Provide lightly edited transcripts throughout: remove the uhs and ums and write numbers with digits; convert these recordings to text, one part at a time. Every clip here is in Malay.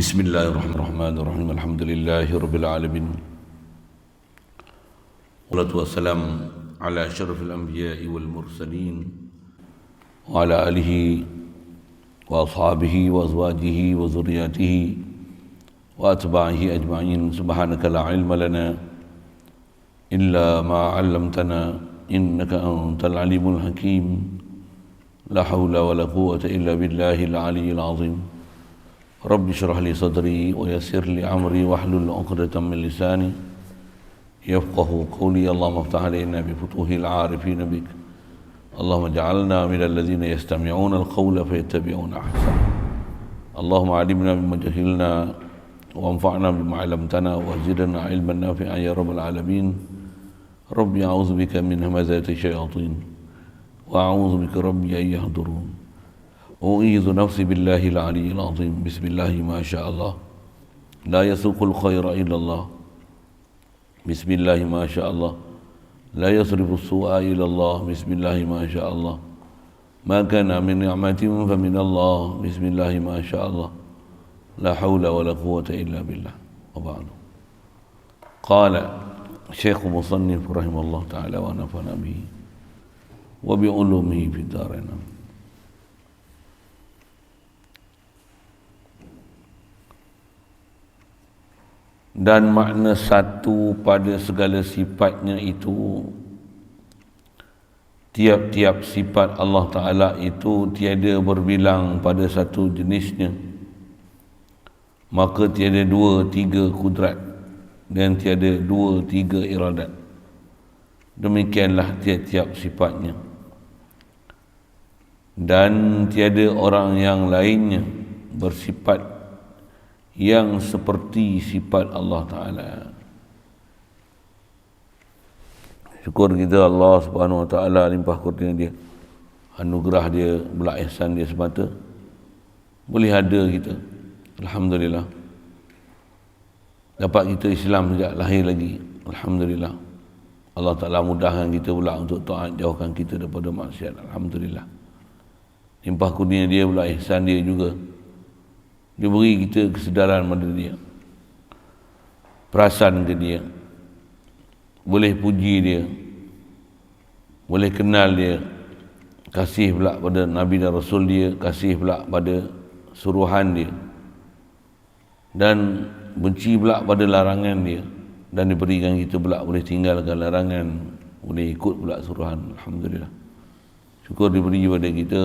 Bismillahirrahmanirrahim. Alhamdulillahirabbil alamin. Wassalatu wassalamu ala asyrafil anbiya'i wal mursalin wa ala alihi wa ashabihi wa azwajihi wa zurriyyatihi wa atba'ihi ajma'in. Subhanaka la ilma lana illa ma 'allamtana innaka antal alimul hakim. La haula wa la quwwata illa billahil aliyyil azim. Rabbi syrah li sadri wa yassir li amri wahlul 'uqdatam min lisani yafqahu qawli. Allahumma iftah alaina bi futuhil 'arifin bik. Allahumma ij'alna minal ladzina yastami'una al-qawla fayattabi'una ahsan. Allahumma 'allimna mimma jahilna wa anfa'na bima 'allamtana wa zidna 'ilman nafi'an ya rabbal alamin. Rabbi a'udzu bika min hamazati syayatin wa a'udzu bika rabbi an yahdurun. أعيذ نفسي بالله العلي العظيم. بسم الله ما شاء الله لا يسوق الخير إلا الله. بسم الله ما شاء الله لا يصرف السوء إلا الله. بسم الله ما شاء الله ما كان من نعمة فمن الله. بسم الله ما شاء الله لا حول ولا قوة إلا بالله. وبعد. قال شيخ مصنف رحمه الله تعالى ونفعنا به وبعلومه في الدارين. Dan makna satu pada segala sifatnya itu, tiap-tiap sifat Allah Ta'ala itu tiada berbilang pada satu jenisnya, maka tiada dua tiga kudrat dan tiada dua tiga iradat. Demikianlah tiap-tiap sifatnya, dan tiada orang yang lainnya bersifat yang seperti sifat Allah Ta'ala. Syukur kita Allah Subhanahu Wa Ta'ala limpah kurnia dia, anugerah dia, belah ihsan dia semata boleh ada kita. Alhamdulillah, dapat kita Islam sejak lahir lagi. Alhamdulillah, Allah Ta'ala mudahkan kita pula untuk taat, jauhkan kita daripada maksiat. Alhamdulillah, limpah kurnia dia, belah ihsan dia juga. Dia beri kita kesedaran pada dia, perasan ke dia, boleh puji dia, boleh kenal dia, kasih pula pada Nabi dan Rasul dia, kasih pula pada suruhan dia, dan benci pula pada larangan dia, dan diberikan kita pula boleh tinggalkan larangan, boleh ikut pula suruhan. Alhamdulillah, syukur diberi pada kita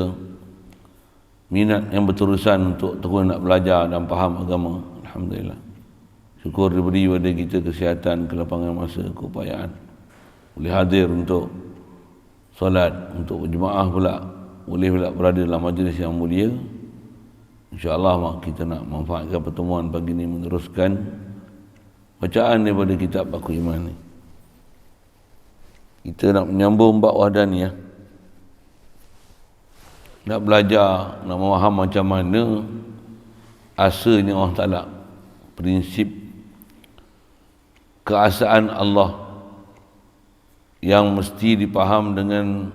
minat yang berterusan untuk terus nak belajar dan faham agama. Alhamdulillah, syukur diberi pada kita kesihatan, kelapangan masa, keupayaan, boleh hadir untuk solat, untuk berjemaah pula, boleh pula berada dalam majlis yang mulia. InsyaAllah kita nak manfaatkan pertemuan pagi ini meneruskan bacaan daripada kitab Baku Iman ni. Kita nak menyambung bab wahdaniyah, nak belajar, nak memaham macam mana asalnya Allah Ta'ala, prinsip keasaan Allah yang mesti dipaham dengan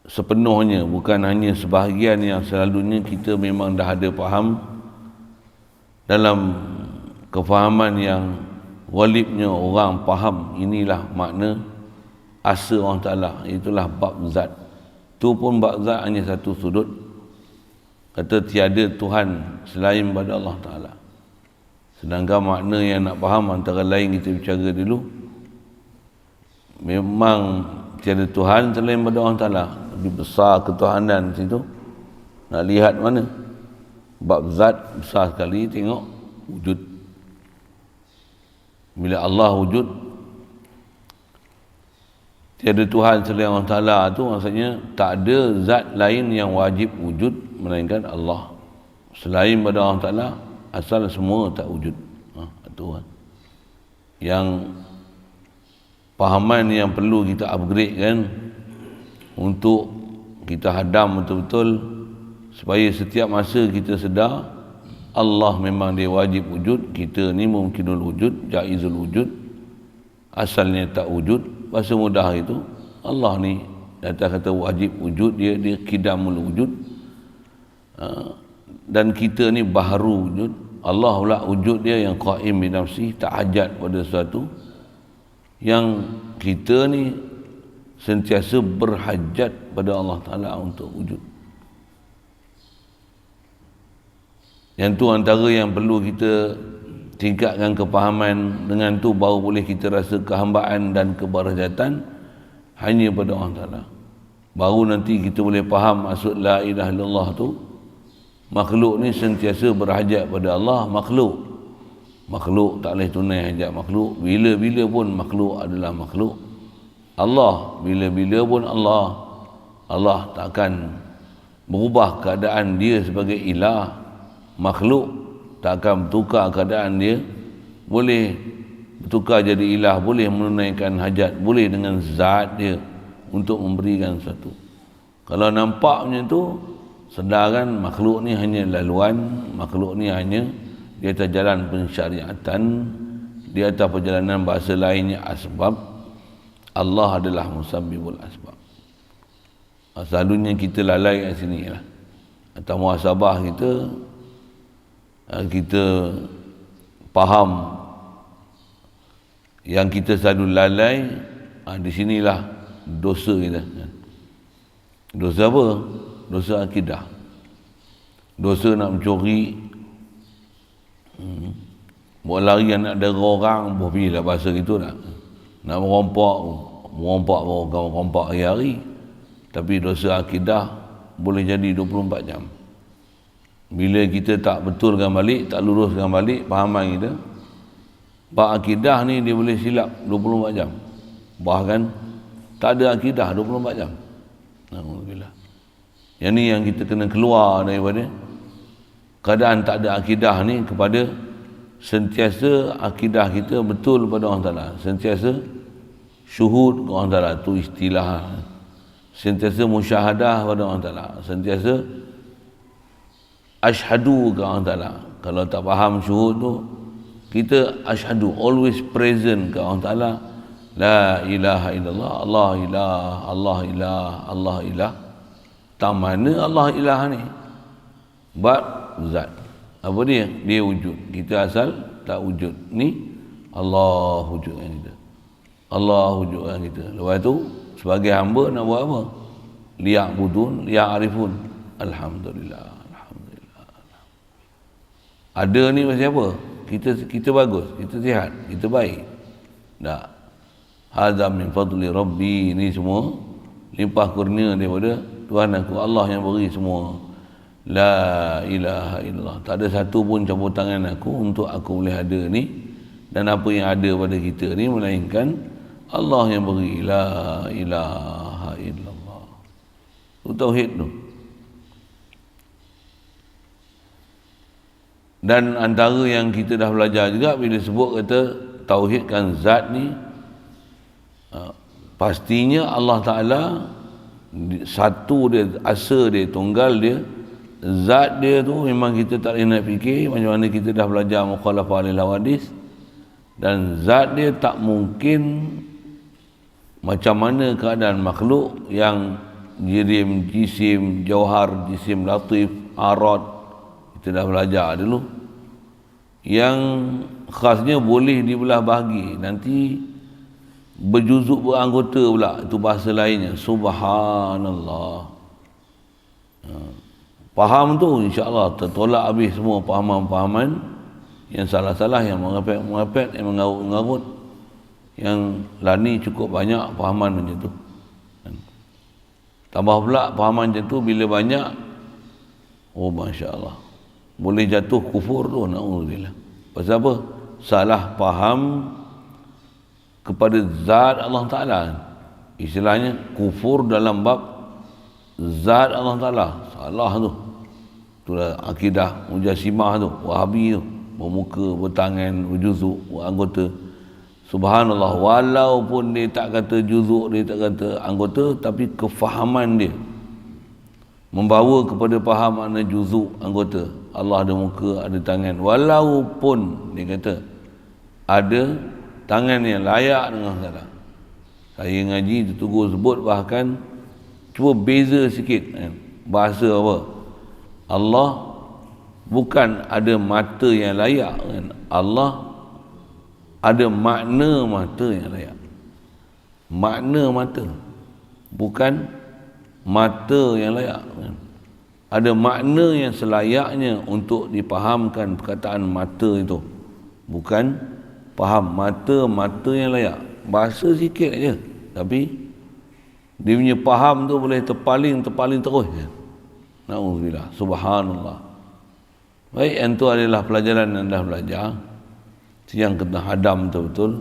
sepenuhnya, bukan hanya sebahagian yang selalunya kita memang dah ada faham dalam kefahaman yang walibnya orang faham. Inilah makna asal Allah Ta'ala, itulah bab zat. Itu pun bab zat hanya satu sudut, kata tiada Tuhan selain pada Allah Ta'ala. Sedangkan makna yang nak faham antara lain kita bicara dulu, memang tiada Tuhan selain pada Allah Ta'ala. Lebih besar ketuhanan situ, nak lihat mana bab zat besar sekali. Tengok wujud, bila Allah wujud, tiada Tuhan selain Allah Ta'ala tu maksudnya tak ada zat lain yang wajib wujud melainkan Allah. Selain pada Allah Ta'ala, asal semua tak wujud. Itu kan yang fahaman yang perlu kita upgrade kan, untuk kita hadam betul-betul, supaya setiap masa kita sedar Allah memang dia wajib wujud, kita ni mungkinul wujud, jaizul wujud, asalnya tak wujud. Bahasa mudah itu, Allah ni datang kata wajib wujud, dia kidamul wujud. dan kita ni baharu wujud. Allah pula wujud dia yang qaim bi nafsi, tak hajat pada sesuatu. Yang kita ni sentiasa berhajat pada Allah Ta'ala untuk wujud. Yang tu antara yang perlu kita tingkatkan kepahaman. Dengan tu baru boleh kita rasa kehambaan dan keberhajatan hanya pada Allah Ta'ala. Baru nanti kita boleh faham maksud la ilaha illallah tu. Makhluk ni sentiasa berhajat pada Allah. Makhluk tak boleh tunai hajat makhluk. Bila-bila pun makhluk adalah makhluk. Allah bila-bila pun Allah takkan berubah keadaan dia sebagai ilah. Makhluk takkan bertukar keadaan dia. Boleh bertukar jadi ilah, boleh menunaikan hajat, boleh dengan zat dia untuk memberikan sesuatu. Kalau nampak macam tu, sedarkan makhluk ni hanya laluan, makhluk ni hanya di atas jalan pensyariatan, di atas perjalanan bahasa lainnya asbab. Allah adalah musabbibul asbab. Selalunya kita lalai kat sini lah. Atau muhasabah kita faham yang kita selalu lalai, di sinilah dosa kita. Dosa apa? Dosa akidah. Dosa nak mencuri, buat lari nak dera orang, pergilah bahasa gitu nak. Nak merompak hari-hari. Tapi dosa akidah boleh jadi 24 jam. Bila kita tak betulkan balik, tak luruskan balik fahaman kita, bab akidah ni dia boleh silap 24 jam. Bahkan tak ada akidah 24 jam. Alhamdulillah. Yang ni yang kita kena keluar daripada keadaan tak ada akidah ni, kepada sentiasa akidah kita betul pada Allah Ta'ala. Sentiasa syuhud kepada Allah Ta'ala. Itu istilah. Sentiasa musyahadah pada Allah Ta'ala. Sentiasa asyhadu kepada Allah Ta'ala. Kalau tak faham syuhud tu, kita asyhadu, always present kepada Allah Ta'ala. La ilaha illallah, Allah ilah, Allah ilah, Allah ilah. Tak mana Allah ilah ni? Bab zat. Apa dia? Dia wujud. Kita asal tak wujud. Ni Allah wujudkan kita. Allah wujudkan kita. Lepas tu sebagai hamba nak buat apa? Liya'budun, liya'arifun. Alhamdulillah. Alhamdulillah. Ada ni macam apa? Kita bagus, kita sihat, kita baik. Tak. Hadza min fadli rabbi, ni semua limpah kurnia daripada Tuhan aku, Allah yang beri semua. La ilaha illallah, tak ada satu pun campur tangan aku untuk aku boleh ada ni dan apa yang ada pada kita ni, melainkan Allah yang beri. La ilaha illallah. Itu tauhid tu. Dan antara yang kita dah belajar juga, bila sebut kata tauhidkan zat ni, pastinya Allah Ta'ala satu dia, asa dia, tunggal dia, zat dia tu memang kita tak boleh nak fikir. Macam mana kita dah belajar mukhalafah lil hawadis, dan zat dia tak mungkin macam mana keadaan makhluk yang jirim, jisim, jauhar, jisim latif, arad, kita dah belajar dulu, yang khasnya boleh dibelah bahagi, nanti berjuzuk beranggota pula, itu bahasa lainnya. Subhanallah. Faham tu insya-Allah tertolak habis semua pahaman-pahaman yang salah-salah, yang mengapet, yang mengarut-ngarut, yang lani cukup banyak pahaman macam tu. Tambah pula pahaman macam tu bila banyak, oh masya-Allah, boleh jatuh kufur tu, naudzubillah. Pasal apa? Salah faham kepada zat Allah Ta'ala. Istilahnya kufur dalam bab zat Allah Ta'ala. Salah tu. Itulah akidah Mujassimah tu, Wahabi tu, bermuka, bertangan, berjuzuk, beranggota. Subhanallah, walaupun dia tak kata juzuk, dia tak kata anggota, tapi kefahaman dia membawa kepada faham makna juzuk, anggota. Allah ada muka, ada tangan. Walaupun dia kata ada tangan yang layak dengan salah. Saya ngaji tertugur sebut, bahkan cuba beza sikit kan. Bahasa apa? Allah bukan ada mata yang layak kan. Allah ada makna mata yang layak. Makna mata, bukan mata yang layak kan. Ada makna yang selayaknya untuk dipahamkan perkataan mata itu, bukan faham mata yang layak. Bahasa sikit aja, tapi dia punya faham tu boleh terpaling terus kan. Na'udzubillah, subhanallah. Baik, yang tu adalah pelajaran yang dah belajar, yang kena hadam betul-betul.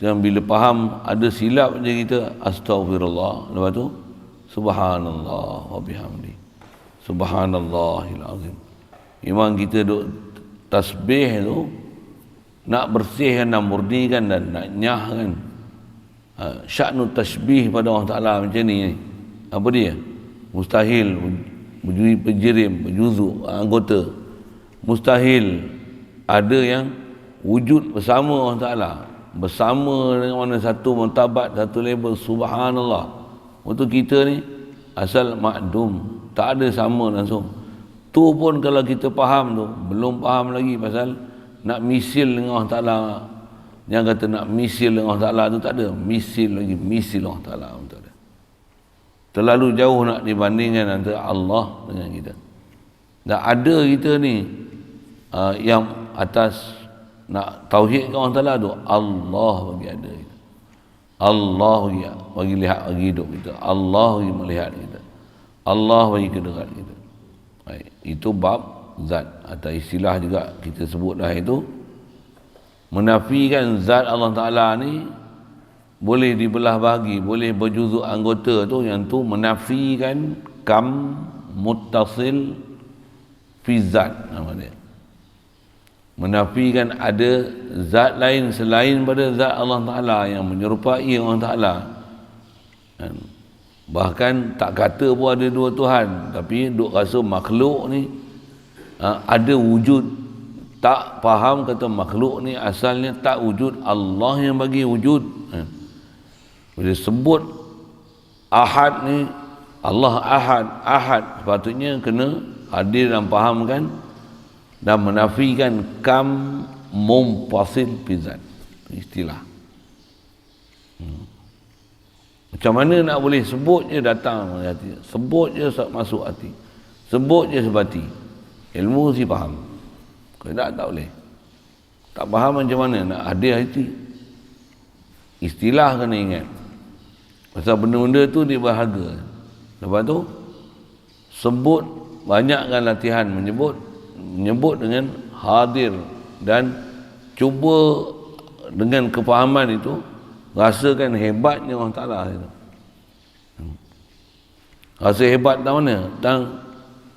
Yang bila faham ada silap je kita astagfirullah, lepas tu subhanallah wa bihamdi, subhanallahil azim. Memang kita duk tasbih tu nak bersihkan, nak murnikan dan nak nyahkan. Sya'nu tasbih pada Allah Ta'ala macam ni. Apa dia? Mustahil berjirim, berjuzuk, anggota. Mustahil ada yang wujud bersama Allah Ta'ala, bersama dengan mana satu martabat, satu level, subhanallah. Untuk kita ni asal makdum, tak ada sama langsung. Tu pun kalau kita faham tu, belum faham lagi pasal nak misil dengan Allah Ta'ala. Yang kata nak misil dengan Allah Ta'ala tu tak ada. Misil lagi, misil Allah Ta'ala tak ada. Terlalu jauh nak dibandingkan antara Allah dengan kita. Dan ada kita ni yang atas nak tauhid ke Allah Ta'ala tu, Allah bagi ada kita. Allah bagi lihat, bagi hidup kita. Allah bagi melihat kita. Allah bagi kedekat kita. Baik, itu bab zat atau istilah juga kita sebut dah itu. Menafikan zat Allah Ta'ala ni boleh dibelah bagi, boleh berjuzuk anggota tu, yang tu menafikan kam muttasil fi zat nama dia. Menafikan ada zat lain selain pada zat Allah Ta'ala yang menyerupai Allah Ta'ala. Bahkan tak kata pun ada dua Tuhan, tapi duk rasa makhluk ni ada wujud. Tak faham kata makhluk ni asalnya tak wujud, Allah yang bagi wujud. Bila sebut ahad ni, Allah ahad sepatutnya kena hadir dan fahamkan dan menafikan kam mumpasil pizat, istilah. Macam mana nak boleh sebut je datang hati, sebut je masuk hati, sebut je sebati. Ilmu si faham, kalau tak boleh. Tak faham macam mana nak hadir hati. Istilah kena ingat, pasal benda-benda tu dia berharga. Lepas tu sebut, banyakkan latihan menyebut dengan hadir, dan cuba dengan kefahaman itu rasakan hebatnya Allah Ta'ala itu. Rasa hebat tak mana?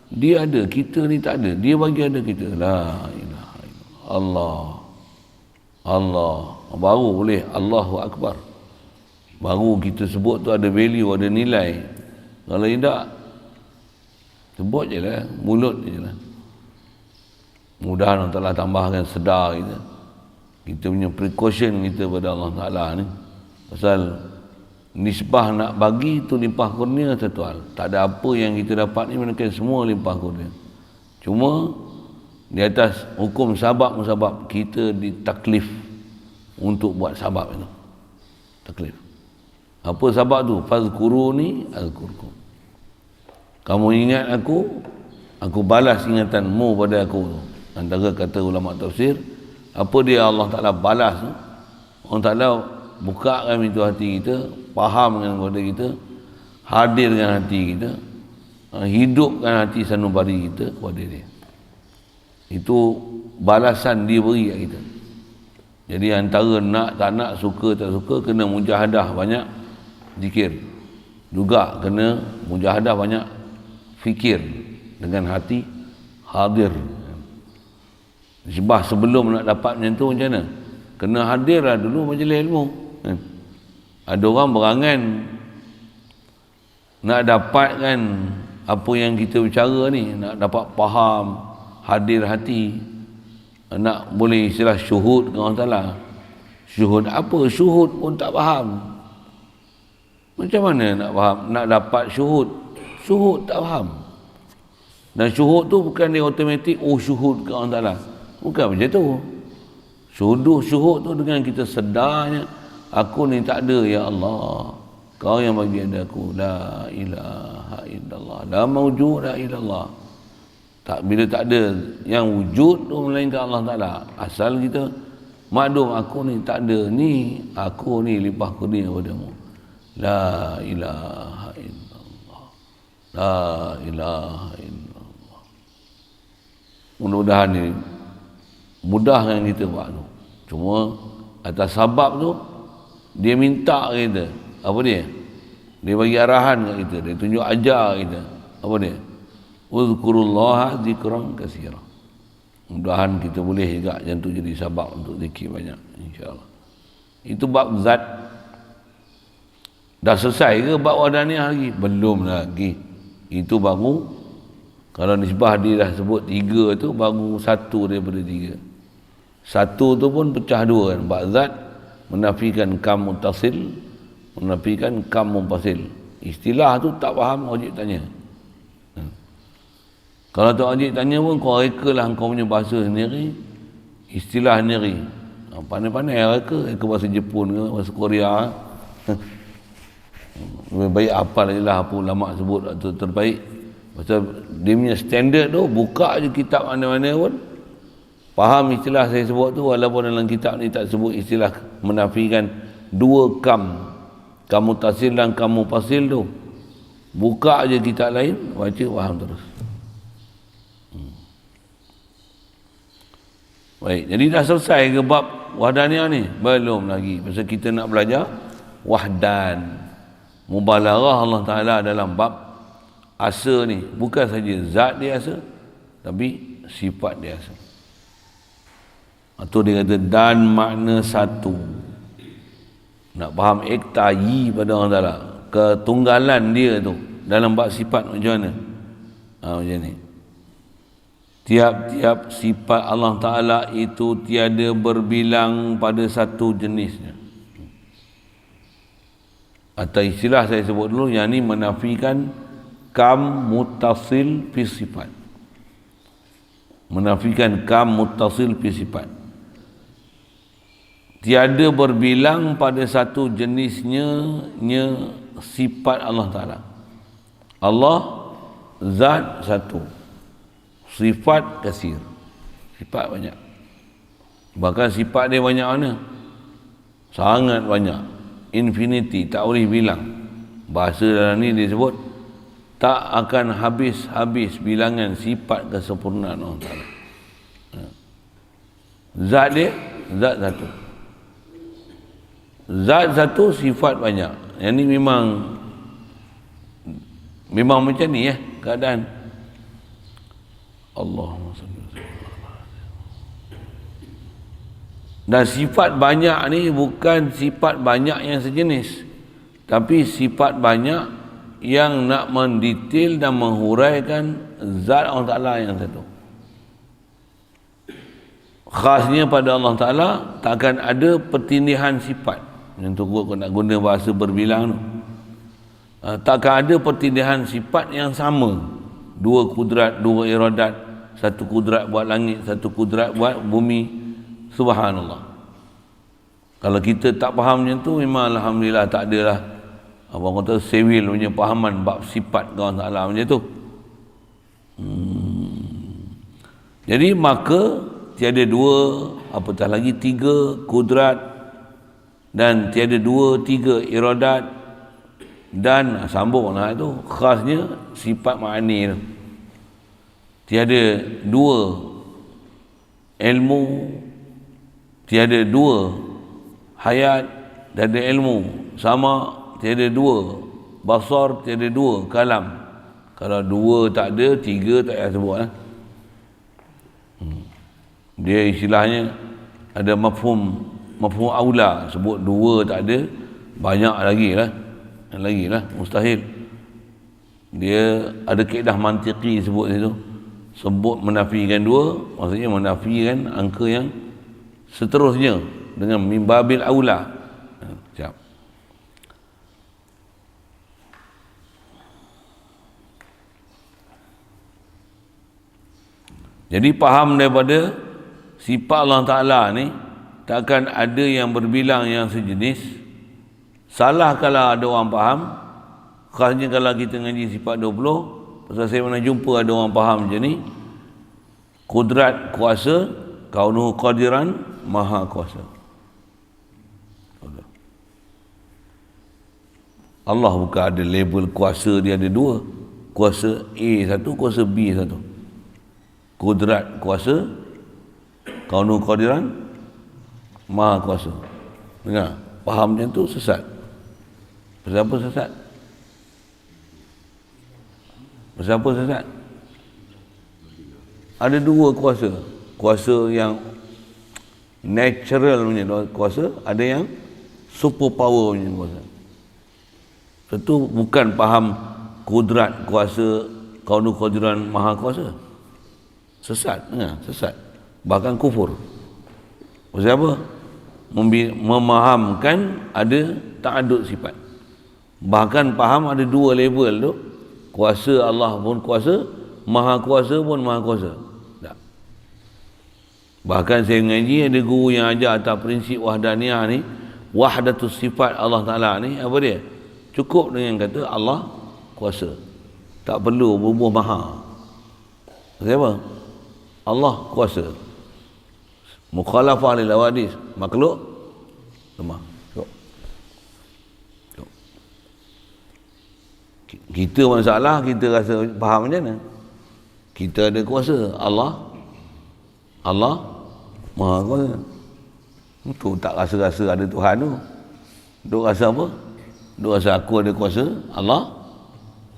Dia ada, kita ni tak ada. Dia bagi ada kita. La ilaha illallah. Allah. Baru boleh Allahu Akbar. Baru kita sebut tu ada value, ada nilai. Kalau tidak, sebut je lah, mulut je lah. Mudah Allah Ta'ala tambahkan sedar kita. Kita punya precaution kita pada Allah Ta'ala ni. Pasal nisbah nak bagi tu limpah kurnia satu hal. Tak ada apa yang kita dapat ni melainkan semua limpah kurnia. Cuma di atas hukum sabab-musabab kita ditaklif untuk buat sabab itu. Taklif. Apa sabab tu? Fazkuruni azkurkum. Kamu ingat aku balas ingatanmu pada aku. Antara kata ulama tafsir, apa dia Allah Ta'ala balas tu? Allah Ta'ala bukakan pintu hati kita, faham dengan kepada kita, hadir dengan hati kita, hidupkan hati sanubari kita kepada dia. Itu balasan dia beri kat kita. Jadi antara nak tak nak, suka tak suka, kena mujahadah banyak zikir. Juga kena mujahadah banyak fikir dengan hati hadir. Sebab sebelum nak dapat macam tu macam mana? Kena hadirlah dulu majlis ilmu. Ada orang berangan nak dapatkan apa yang kita bicara ni, nak dapat faham, hadir hati, nak boleh istilah syuhud dengan Allah Ta'ala. Syuhud apa? Syuhud pun tak faham. Macam mana nak faham? Nak dapat syuhud, syuhud tak faham. Dan syuhud tu bukan dia automatik, oh syuhud ke Allah Ta'ala. Bukan macam tu. Syuhud tu dengan kita sedarnya, aku ni tak ada ya Allah. Kau yang bagi ada aku. La ilaha illallah. La mawjuda illallah. Tak, bila tak ada yang wujud tu melainkan Allah Ta'ala. Asal kita maklum aku ni tak ada ni, aku ni limpah kurnia padamu. La ilaha illallah. La ilaha illallah. Mudah-mudahan ni mudah yang kita buat tu. Cuma atas sebab tu dia minta kita, apa dia? Dia bagi arahan kat kita, dia tunjuk ajar kita. Apa dia? Uzkurullaha zikran katsira. Mudahan kita boleh juga yang tu jadi sebab untuk zikir banyak, insya-Allah. Itu bab zat. Dah selesai ke bab wahdaniah lagi? Belum lagi. Itu baru, kalau nisbah dia dah sebut 3 tu, baru 1 daripada 3. 1 tu pun pecah 2 kan. Bab zat menafikan kam muttasil, menafikan kam munfasil. Istilah tu tak faham, wajib tanya. Kalau tak wajib tanya pun, kau rekalah kau punya bahasa sendiri, istilah sendiri. Pandai-pandai reka bahasa Jepun ke, bahasa Korea. Lebih baik hafal je lah apa ulama sebut terbaik. Pasal dia punya standard tu, buka je kitab mana-mana pun, faham istilah saya sebut tu, walaupun dalam kitab ni tak sebut istilah menafikan 2 kam mutasil dan kam mufasil tu. Buka je kitab lain, baca, faham terus. Baik, jadi dah selesai ke bab wahdaniah ni? Belum lagi. Pasal kita nak belajar wahdan. Mubalaghah Allah Ta'ala dalam bab asa ni. Bukan saja zat dia asa, tapi sifat dia asa. Atau dia kata dan makna satu. Nak faham ektayi pada Allah Ta'ala, ketunggalan dia tu dalam bab sifat macam mana? Macam ni. Tiap-tiap sifat Allah Ta'ala itu tiada berbilang pada satu jenisnya. Atau istilah saya sebut dulu, yang ni menafikan kam muttasil fi sifat. Menafikan kam muttasil fi sifat. Tiada berbilang pada satu jenisnya sifat Allah Ta'ala. Allah zat satu, sifat kasir, sifat banyak. Bahkan sifat dia banyak mana? Sangat banyak, infinity, tak boleh bilang. Bahasa dalam ni dia sebut tak akan habis-habis bilangan sifat kesempurnaan Allah Ta'ala. Zat dia, zat satu. Zat satu, sifat banyak. Yang ni memang macam ni ya keadaan. Allahumma salli wa sallim. Dan sifat banyak ni bukan sifat banyak yang sejenis, tapi sifat banyak yang nak mendetail dan menghuraikan zat Allah Ta'ala yang satu. Khasnya pada Allah Ta'ala takkan ada pertindihan sifat. Yang tu aku nak guna bahasa berbilang tu. Takkan ada pertindihan sifat yang sama. 2 kudrat, 2 iradat, 1 kudrat buat langit, 1 kudrat buat bumi. Subhanallah. Kalau kita tak faham macam tu, memang alhamdulillah tak adalah abang kata sewil punya pahaman bab sifat Allah Ta'ala macam tu. Jadi maka tiada 2, apatah lagi 3 kudrat, dan tiada 2, 3 iradat, dan sambunglah tu khasnya sifat ma'ani tu. Tiada 2 ilmu, tiada 2 hayat, tiada ilmu sama, tiada 2 basar, tiada 2 kalam. Kalau 2 tak ada, 3 tak payah sebut lah. Dia istilahnya ada mafhum aula, sebut 2 tak ada, banyak lagi lah mustahil. Dia ada kaedah mantiki sebut itu. Sebut menafikan 2, maksudnya menafikan angka yang seterusnya dengan mimbabil aula. Siap. Jadi faham daripada sifat Allah Ta'ala ni, takkan ada yang berbilang yang sejenis. Salah kalau ada orang faham, khasnya kalau kita ngaji sifat 20, pasal saya pernah jumpa ada orang faham macam ni, kudrat kuasa, kaunuhu qadiran, maha kuasa. Allah bukan ada label kuasa, dia ada dua. Kuasa A satu, kuasa B satu. Kudrat kuasa, kaunuhu qadiran, maha kuasa. Dengar, faham macam tu sesat. Pasal apa sesat? Pasal apa sesat? Ada dua kuasa. Kuasa yang natural punya kuasa, ada yang super power punya kuasa. Itu bukan faham kudrat kuasa, kaunuhu qadiran, maha kuasa. Sesat, sesat. Bahkan kufur. Pasal apa? Memahamkan ada ta'adud sifat. Bahkan faham ada dua level tu. Kuasa Allah pun kuasa, maha kuasa pun maha kuasa. Tak. Bahkan saya mengaji, ada guru yang ajar atas prinsip wahdaniyah ni, wahdatus sifat Allah Ta'ala ni, apa dia? Cukup dengan kata Allah kuasa. Tak perlu berbuah maha. Siapa? Allah kuasa. Mukhalafah lil hawadis, makhluk lemah. Kita masalah, kita rasa faham macam mana? Kita ada kuasa, Allah maha kuasa. Itu tak rasa-rasa ada Tuhan tu. Duk rasa apa? Duk rasa aku ada kuasa, Allah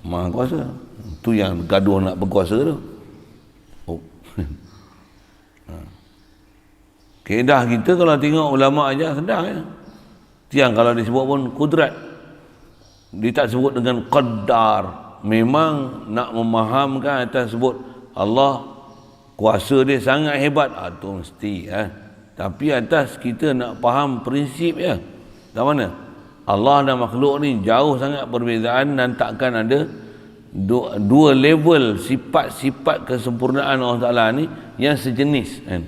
maha kuasa. Itu yang gaduh nak berkuasa tu. Oh. Keedah kita kalau tengok ulama aja sedar ya. Tiang kalau disebut pun kudrat, dia tak sebut dengan qadar. Memang nak memahamkan atas sebut Allah kuasa dia sangat hebat, tu mesti Tapi atas kita nak faham prinsip ya. Tak mana? Allah dan makhluk ni jauh sangat perbezaan, dan takkan ada dua level sifat-sifat kesempurnaan Allah Ta'ala ni yang sejenis kan.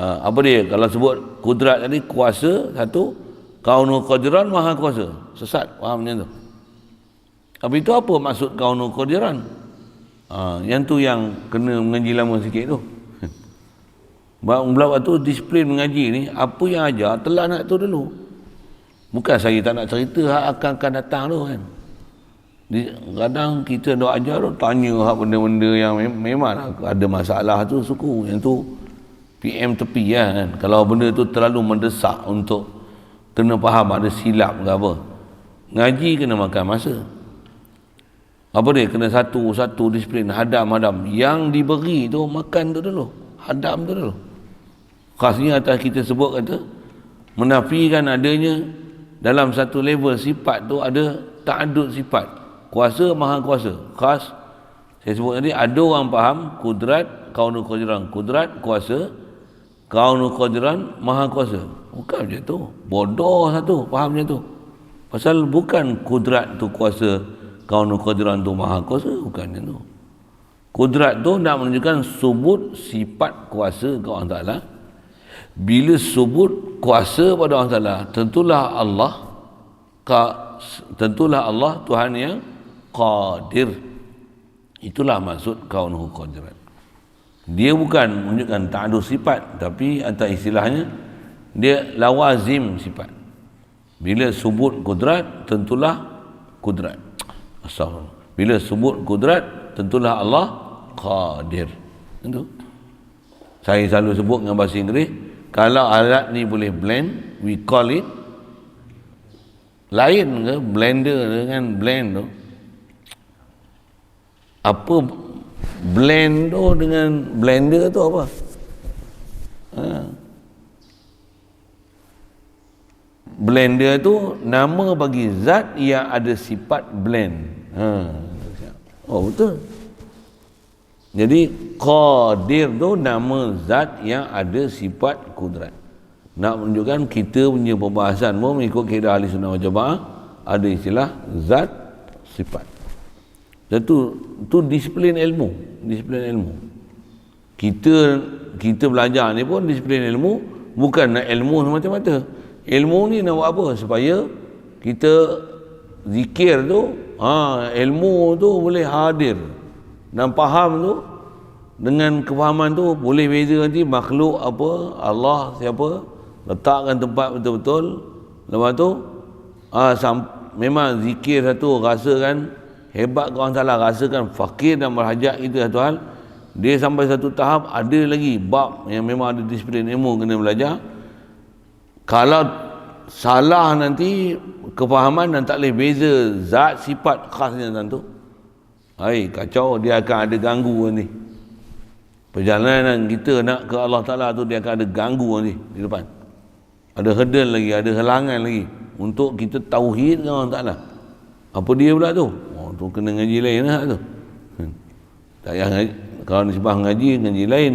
Apa dia? Kalau sebut kudrat tadi, kuasa satu, kaunuhu qadiran, maha kuasa. Sesat, faham macam tu. Tapi itu apa maksud kaunuhu qadiran? Yang tu yang kena mengaji lama sikit tu. Waktu disiplin mengaji ni, apa yang ajar telah nak tu dulu. Bukan saya tak nak cerita akan datang tu kan. Kadang kita dok ajar tu tanya hak benda-benda yang memang ada masalah tu suku, yang tu PM tepi kan. Kalau benda tu terlalu mendesak untuk kena faham, ada silap ke apa, ngaji kena makan masa. Apa dia? Kena satu disiplin, hadam. Yang diberi tu makan tu dulu, hadam tu dulu. Khasnya atas kita sebut kata menafikan adanya dalam satu level sifat tu ada ta'adud sifat, kuasa, maha kuasa. Khas saya sebut tadi, ada orang faham kudrat, kaunuhu qadiran, kudrat kuasa, kaunuhu qadiran, maha kuasa. Bukan macam tu, bodoh satu faham macam tu. Pasal bukan kudrat tu kuasa, kaunuhu qadiran tu maha kuasa, bukan macam tu. Kudrat tu nak menunjukkan subut sifat kuasa ke Allah Ta'ala. Bila subut kuasa pada Allah Ta'ala, tentulah Allah Tuhan yang qadir. Itulah maksud kaunuhu qadiran. Dia bukan menunjukkan ta'adud sifat, tapi atas istilahnya dia lawazim sifat. Bila subut kudrat, tentulah kudrat. Bila subut kudrat, tentulah Allah qadir. Itu saya selalu sebut dengan bahasa Inggeris, kalau alat ni boleh blend, we call it, lain ke blender dengan blend tu, apa blend tu dengan blender tu apa? Blender tu nama bagi zat yang ada sifat blend. Oh betul. Jadi qadir tu nama zat yang ada sifat kudrat. Nak menunjukkan kita punya pembahasan pun mengikut kaedah ahli sunnah wal jamaah, ada istilah zat sifat. Dan tu disiplin ilmu. kita belajar ni pun disiplin ilmu bukan nak ilmu semata-mata. Ilmu ni nak buat apa? Supaya kita zikir tu, ilmu tu boleh hadir dan faham tu, dengan kefahaman tu boleh beza nanti makhluk apa, Allah siapa, letakkan tempat betul-betul. Lepas tu memang zikir satu rasakan hebat kawan salah, rasakan fakir dan berhajat kita satu hal. Dia sampai satu tahap ada lagi bab yang memang ada disiplin ilmu kena belajar. Kalau salah nanti kefahaman dan tak boleh beza zat sifat khasnya tentu, kacau, dia akan ada ganggu nanti. Perjalanan kita nak ke Allah Ta'ala tu dia akan ada ganggu nanti di depan. Ada hurdle lagi, ada halangan lagi untuk kita tauhid dengan Allah Ta'ala. Apa dia pula tu? Tu kena ngaji lain lah tu. Tak payah ngaji. Kalau nisbah ngaji lain.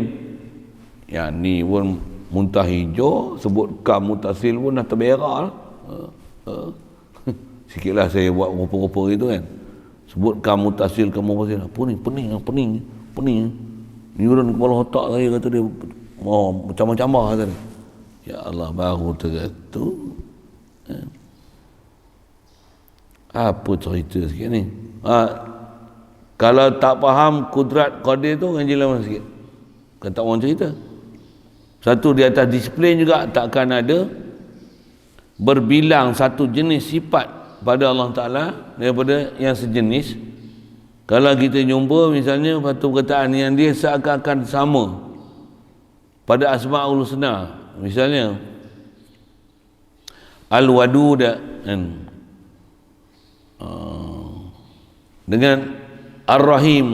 Yang ni pun muntah hijau, sebut kam mutasil pun dah terberak lah. Sikitlah saya buat rupa-rupa itu kan. Sebut kam mutasil, kam mutasil. Apa ni? Pening. Neuron kepala otak saya kata dia macam-macam kata dia. Ya Allah, baru tergatu. Apa cerita sikit ni? Kalau tak faham kudrat qadir tu, ngaji lama sikit. Kan tak orang cerita. Satu, di atas disiplin juga takkan ada berbilang satu jenis sifat pada Allah Ta'ala daripada yang sejenis. Kalau kita jumpa misalnya satu perkataan yang dia seakan-akan sama pada Asma'ul Husna, misalnya Al-Wadud dengan Ar-Rahim,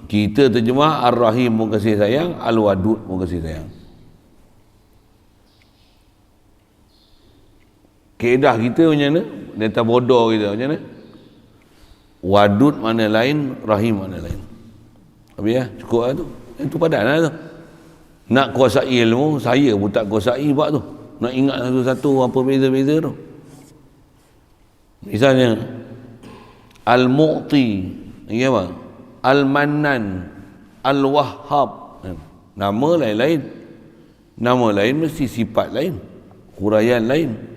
kita terjemah Ar-Rahim pun kasih sayang, Al-Wadud pun kasih sayang. Keedah kita macam mana? Data bodoh kita macam mana? Wadud mana lain, Rahim mana lain. Habis ya, cukup lah tu. Itu padan lah tu. Nak kuasai ilmu, saya pun tak kuasai buat tu. Nak ingat satu-satu apa beza-beza tu. Misalnya Al-Mu'ti, ini apa? Al-Mannan, Al-Wahhab. Nama lain-lain. Nama lain mesti sifat lain, huraian lain.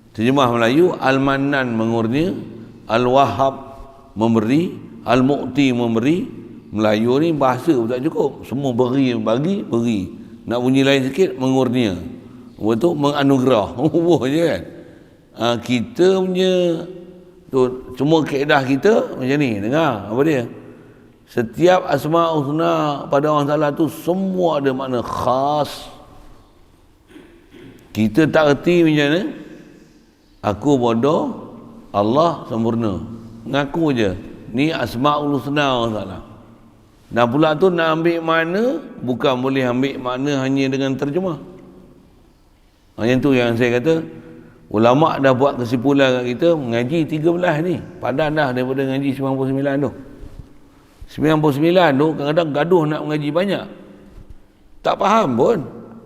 Terjemah Melayu, Al-Mannan mengurnia, Al-Wahhab memberi, Al-Mu'ti memberi. Melayu ni bahasa pun tak cukup. Semua beri. Nak bunyi lain sikit, mengurnia. Betul, menganugerah. Je kan. Kita punya tu, semua kaedah kita macam ni. Dengar apa dia? Setiap Asma'ul Husna pada Allah Ta'ala tu semua ada makna khas. Kita tak erti macam mana? Aku bodoh, Allah sempurna. Ngaku je. Ni Asma'ul Husna Allah Ta'ala. Dan pula tu nak ambil makna, bukan boleh ambil makna hanya dengan terjemah. Yang tu yang saya kata, ulama' dah buat kesimpulan kat kita, mengaji 13 ni. Padan dah daripada ngaji 99 tu. 99 tu kadang-kadang gaduh nak mengaji banyak. Tak faham pun.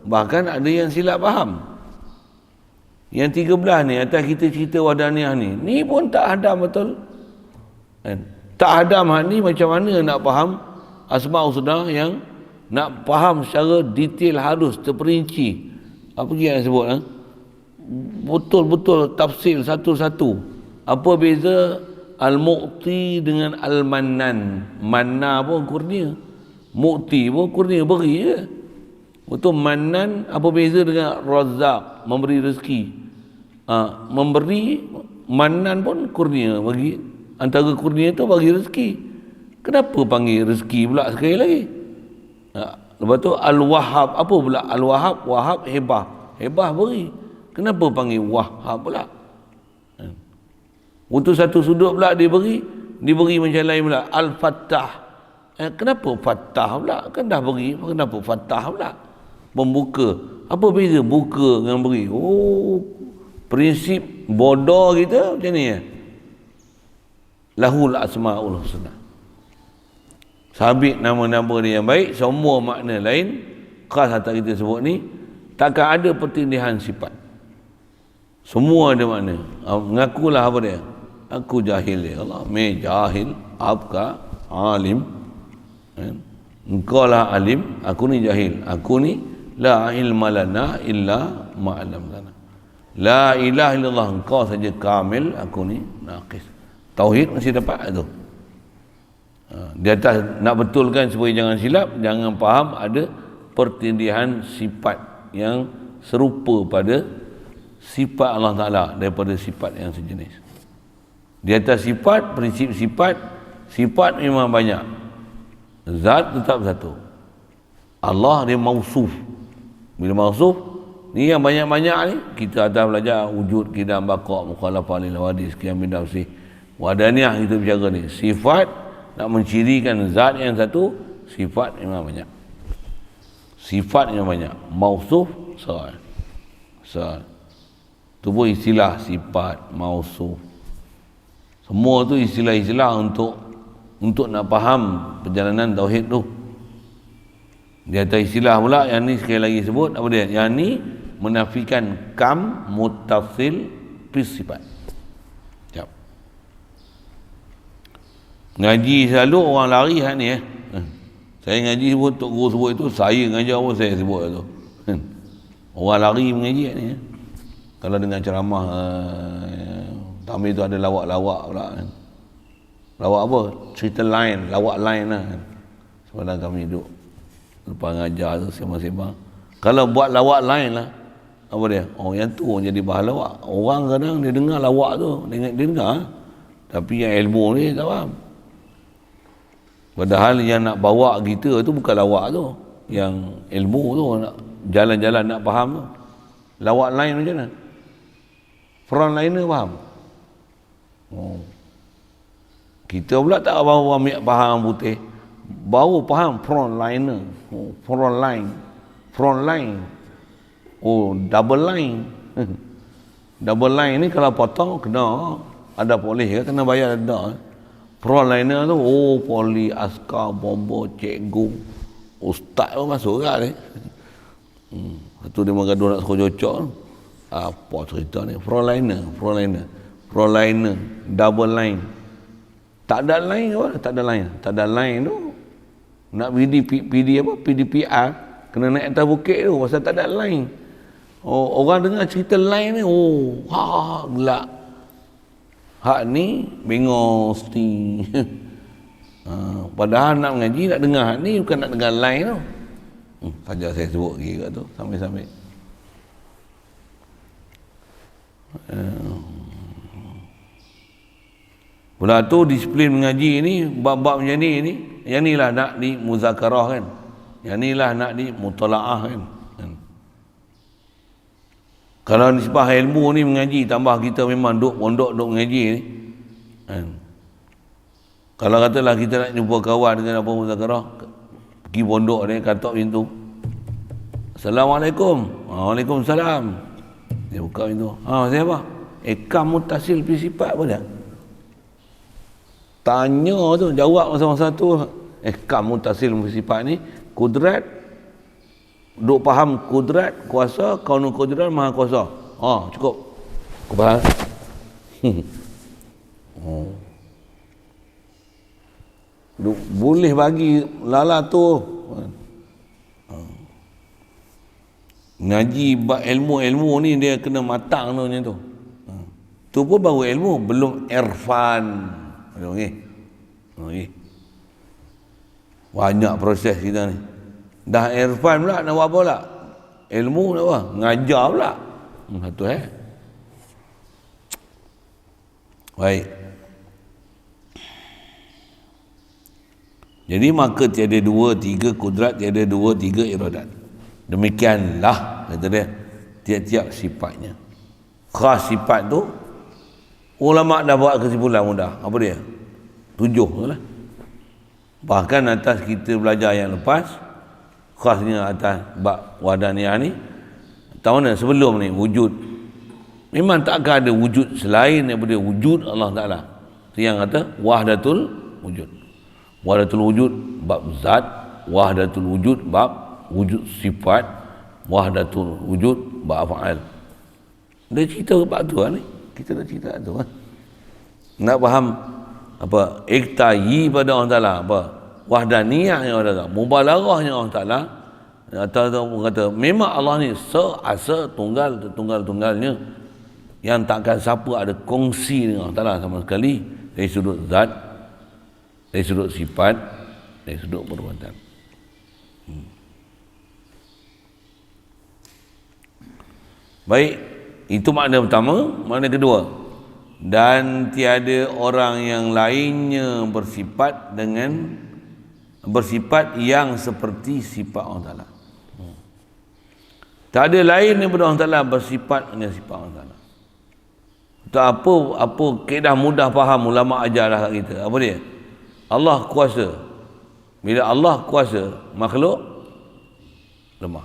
Bahkan ada yang silap faham. Yang 13 ni, atas kita cerita Wahdaniah ni pun tak hadam betul. Tak hadam ni macam mana nak faham Asma'ul Husna yang nak faham secara detail harus terperinci. Apa yang sebut? Betul-betul tafsir satu-satu. Apa beza Al-Mu'ti dengan Al-Mannan? Manna pun kurnia, Mu'ti pun kurnia, beri je. Betul. Mannan apa beza dengan Razzaq, memberi rezeki? Memberi, Mannan pun kurnia, bagi. Antara kurnia tu bagi rezeki. Kenapa panggil rezeki pula sekali lagi? Lepas tu Al-Wahhab, apa pula Al-Wahhab? Wahhab hebah, hebah beri. Kenapa panggil Wahhab pula? Untuk satu sudut pula diberi macam lain pula. Al-Fattah. Kenapa Fattah pula? Kan dah beri, kenapa Fattah pula? Pembuka. Apa beza buka dengan beri? Oh, prinsip bodoh kita macam ni ya. Lahul Asma'ul Husna. Sabit nama-nama dia yang baik, semua makna lain khas atas kita sebut ni, takkan ada pertindihan sifat. Semua ada makna. Mengakulah apa dia? Aku jahil ya Allah. Me jahil, apka alim. Engkau lah alim, aku ni jahil. Aku ni la ilma lana illa ma 'allamtana. La ilaha illallah, engkau saja kamil, aku ni naqis. Tauhid masih dapat tu. Di atas nak betulkan supaya jangan silap, jangan faham ada pertindihan sifat yang serupa pada sifat Allah Ta'ala daripada sifat yang sejenis. Di atas sifat, prinsip sifat, sifat memang banyak, zat tetap satu. Allah dia mausuf. Bila mausuf ni yang banyak-banyak ni, kita ada belajar wujud, qidam, baqa', mukhalafah lil hawadis, qiyam bin nafsi, wadaniyah, kita bicara ni. Sifat nak mencirikan zat yang satu, sifat memang banyak. Sifat yang banyak. Mausuf soal. Tu pun istilah sifat, mausuf. Semua tu istilah-istilah untuk nak faham perjalanan tauhid tu. Dia ada istilah pula yang ni sekali lagi sebut apa dia? Yang ni menafikan kam muttasil fi sifat. Jap. Ngaji selalu orang lari hak ni Saya ngaji sebut tok guru sebut itu, saya ngajar pun saya sebut tu. Orang lari mengaji ni. Kalau dengan ceramah Tamir tu ada lawak-lawak pula kan. Lawak apa? Cerita lain, lawak lain lah kan. Sebenarnya kami duduk lepas ngajar tu sembang-sembang. Kalau buat lawak lain lah, apa dia? Oh yang tu orang jadi bahan lawak. Orang kadang dia dengar lawak tu, dia dengar. Tapi yang ilmu ni tak faham. Padahal yang nak bawa kita tu bukan lawak tu. Yang ilmu tu, nak jalan-jalan nak faham tu. Lawak lain macam mana? Frontliner faham? Oh. Kita pula tak baru ambil faham putih. Baru faham frontliner. Oh, frontline. Oh, double line. Double line ni kalau potong kena ada polis ke, kena bayar ada. Frontliner tu poli, askar, bombo, cikgu, ustaz pun masuk kat ni. Satu dia menggaduh nak suruh cocok. Apa cerita ni? Frontliner, double line. Tak ada line apa? Tak ada line tu. Nak PDPR kena naik atas bukit tu pasal tak ada line. Orang dengar cerita line ni, gelak. Hak ni bingung mesti. Padahal nak mengaji, nak dengar hak ni bukan nak dengar line tu. Saja saya sebut lagi kat tu sambil-sambil. Pula tu disiplin mengaji ni, bab-bab macam ni, yang ni lah nak di muzakarah kan. Yang ni lah nak di mutalaah kan. Kalau nisbah ilmu ni mengaji, tambah kita memang duk pondok duk mengaji ni kan. Kalau katalah kita nak jumpa kawan dengan apa muzakarah, pergi pondok ni, katok pintu, Assalamualaikum. Waalaikumsalam. Dia buka pintu. Saya apa? Kam mutasil fi sifat apa dia? Tanya tu, jawab masa-masa tu. Kam mutasil fi sifat ni kudrat. Duk faham kudrat, kuasa, kaunul kudrat, maha kuasa. Cukup. Kau faham? Boleh bagi lala tu. Ngaji ilmu ni dia kena matang tu macam tu. Tu pun baru ilmu, belum irfan. Okey. Banyak proses kita ni. Dah irfan pula nak buat apa pula? Ilmu nak apa? Ngajar pula. Satu Baik. Jadi maka tiada dua tiga kudrat, tiada dua tiga iradat. Demikianlah kata dia tiap-tiap sifatnya. Khas sifat tu ulama dah buat kesimpulan mudah. Apa dia? 7 tu lah. Bahkan atas kita belajar yang lepas, khasnya atas bab wadaniyah ni, tahu mana sebelum ni wujud, memang tak akan ada wujud selain daripada wujud Allah Ta'ala. Itu yang kata wahdatul wujud. Wahdatul wujud bab zat, wahdatul wujud bab wujud sifat, wahdatul wujud bab af'al. Dia cerita bab tu ni. Kita dah cerita tu. Nak faham apa iktayi pada Allah Ta'ala, apa wahdaniyahnya orang mubalaghahnya Allah Taala, atau kata memang Allah ni seasa tunggalnya yang takkan siapa ada kongsi dengan Allah Taala sama sekali dari sudut zat, dari sudut sifat, dari sudut perbuatan. Baik, itu makna pertama. Makna kedua, dan tiada orang yang lainnya bersifat yang seperti sifat Allah Taala. Tak ada lain daripada Allah Taala bersifat dengan sifat Allah Taala. Tak apa kaedah mudah faham ulama ajarlah kat kita. Apa dia? Allah kuasa. Bila Allah kuasa, makhluk lemah.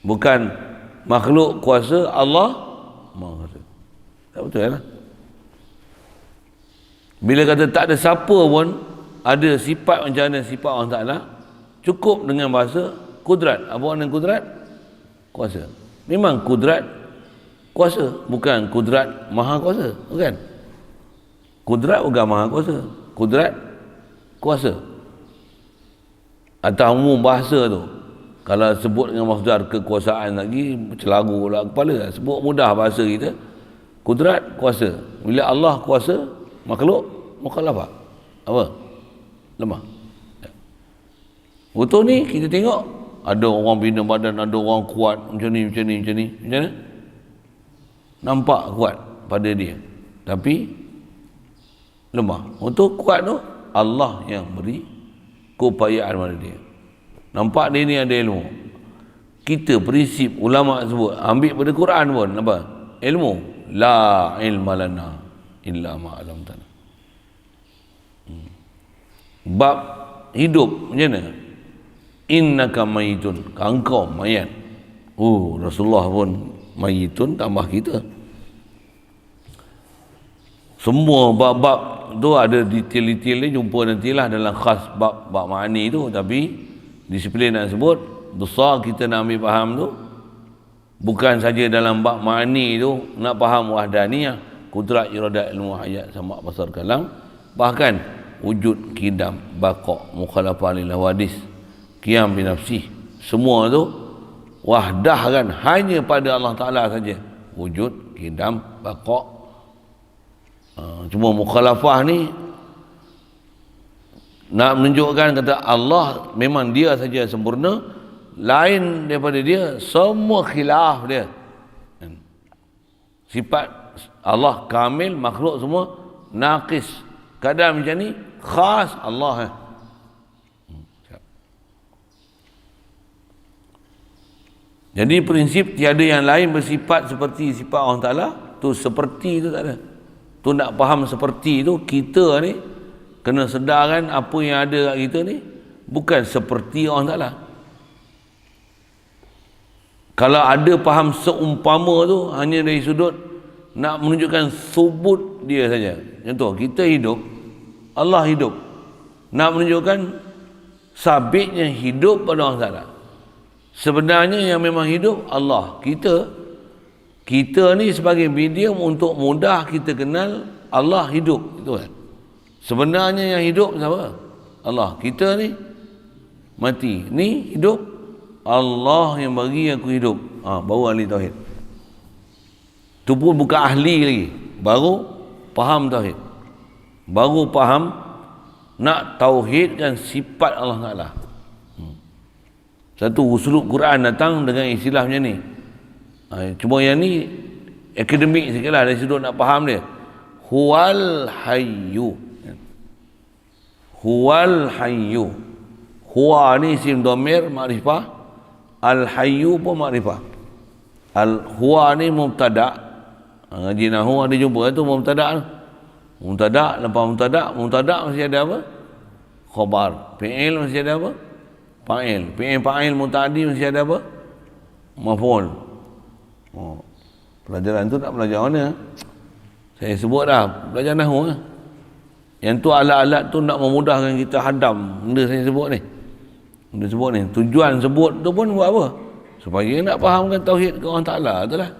Bukan makhluk kuasa, Allah maha kuasa. Tak betul kan? Bila kata tak ada siapa pun ada sifat macam mana sifat Allah Ta'ala, cukup dengan bahasa kudrat. Apa makna kudrat? Kuasa. Memang kudrat kuasa, bukan kudrat maha kuasa, bukan? Kudrat bukan maha kuasa, kudrat kuasa. Atas umum bahasa tu, kalau sebut dengan masdar kekuasaan lagi celaru pula kepala. Sebut mudah bahasa kita, kudrat kuasa. Bila Allah kuasa, makhluk mukhalafah. Apa? Lemah. Betul ni kita tengok ada orang bina badan, ada orang kuat macam ni. Macam mana? Nampak kuat pada dia, tapi lemah. Untuk kuat tu Allah yang beri keupayaan pada dia. Nampak dia ni ada ilmu. Kita prinsip ulama sebut, ambil pada Quran pun apa? Ilmu. La ilma lana illa ma 'allamtana. Bab hidup macam mana? Innaka mayitun, engkau mayat. Rasulullah pun mayitun tambah kita. Semua bab-bab tu ada detail-detail ni, jumpa nantilah dalam khas bab ma'ani tu. Tapi disiplin nak sebut besar kita nak ambil faham tu, bukan saja dalam bab ma'ani tu nak faham wahdaniyah, kudrat, iradat, ilmu, hayat, sama, basar, kalam, bahkan wujud, kidam, baqa', mukhalafah lil hawadis, qiyam bi nafsih, semua tu wahdah kan hanya pada Allah Ta'ala saja. Wujud, kidam, baqa'. Cuma mukhalafah ni nak menunjukkan kata Allah memang dia saja sempurna, lain daripada dia semua khilaf dia. Sifat Allah kamil, makhluk semua naqis. Keadaan macam ni khas Allah. Jadi prinsip tiada yang lain bersifat seperti sifat Allah Ta'ala tu, seperti tu tak ada. Tu nak faham seperti tu, kita ni kena sedarkan apa yang ada kat kita ni bukan seperti Allah Ta'ala. Kalau ada faham seumpama tu hanya dari sudut nak menunjukkan subut dia saja. Contoh, kita hidup, Allah hidup, nak menunjukkan sabitnya hidup pada Allah Ta'ala. Sebenarnya yang memang hidup Allah. Kita ni sebagai medium untuk mudah kita kenal Allah hidup, itu kan. Sebenarnya yang hidup siapa? Allah. Kita ni mati. Ni hidup, Allah yang bagi aku hidup. Baru ahli tauhid. Tu pun bukan ahli lagi, baru faham tauhid, baru faham nak tauhidkan sifat Allah Ta'ala. Satu usulul Quran datang dengan istilah macam ni. Cuma yang ni akademik sikit lah dari sudut nak faham dia. Huwal hayyu. Huwal hayyu. Huwa ni isim dhamir makrifah, al hayyu pun makrifah. Al huwa ni mubtada'. Ngaji nahwu ada jumpa tu mubtada'. Mubtada', lepas mubtada' mesti ada apa? Khabar. Fi'il mesti ada apa? Fa'il. Fa'il muta'addi mesti ada apa? Maf'ul. Pelajaran tu tak belajar mana? Saya sebut dah, belajar nahwu lah. Yang tu alat-alat tu nak memudahkan kita hadam benda saya sebut ni. Benda sebut ni, tujuan sebut tu pun buat apa? Supaya nak fahamkan tauhid ke Allah Ta'ala tu lah.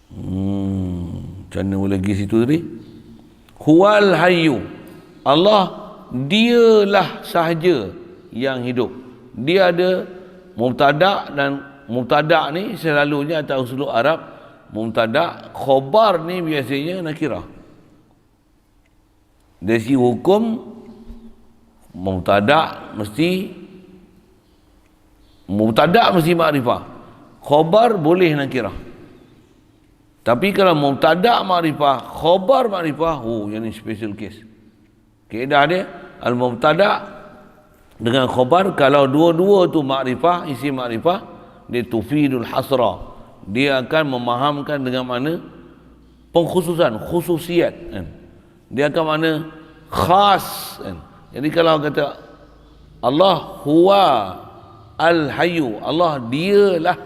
Macam mana boleh pergi situ tadi? Huwal hayyu. Allah dialah sahaja yang hidup. Dia ada mubtada', dan mubtada' ni selalunya atau usul Arab, mubtada', khabar ni biasanya nakirah. Dari segi hukum, mubtada' mesti makrifah, khabar boleh nakirah. Tapi kalau mubtada' makrifah, khabar makrifah, yang ni special case. Kaedah dia al-mubtada' dengan khabar, kalau dua-dua tu makrifah, isi makrifah, dia tufidul hasra, dia akan memahamkan dengan mana pengkhususan, khususiat kan? Dia akan mana khas kan? Jadi kalau kata Allah huwa al-hayyu, Allah dialah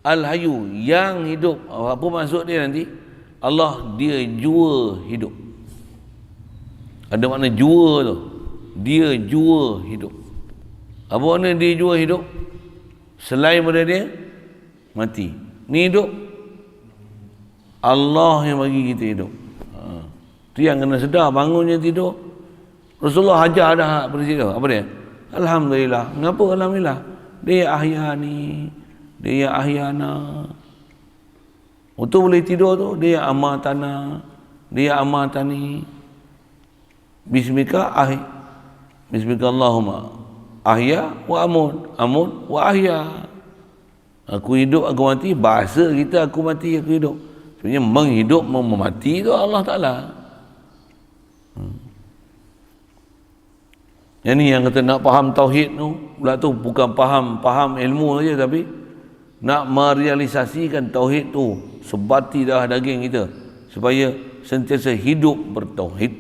al-hayyu yang hidup, apa maksud dia nanti? Allah dia jua hidup. Ada makna jua tu, dia jua hidup. Apa makna dia jua hidup? Selain daripada dia mati, ni hidup, Allah yang bagi kita hidup. Tu yang kena sedar, bangunnya tidur. Rasulullah ajar dah berzikir. Apa dia? Alhamdulillah. Kenapa alhamdulillah? Dia ahyani, dia ahyana. Untuk boleh tidur tu, dia amatana, dia amatani. Bismika Bismika Allahumma ahya wa amun wa ahya. Aku hidup, aku mati. Bahasa kita aku mati, aku hidup. Sebenarnya menghidup, memati tu Allah Ta'ala. Yang ni yang kata nak faham tauhid tu, pula tu bukan faham ilmu saja, tapi nak merealisasikan tauhid tu sebati darah daging kita supaya sentiasa hidup bertauhid.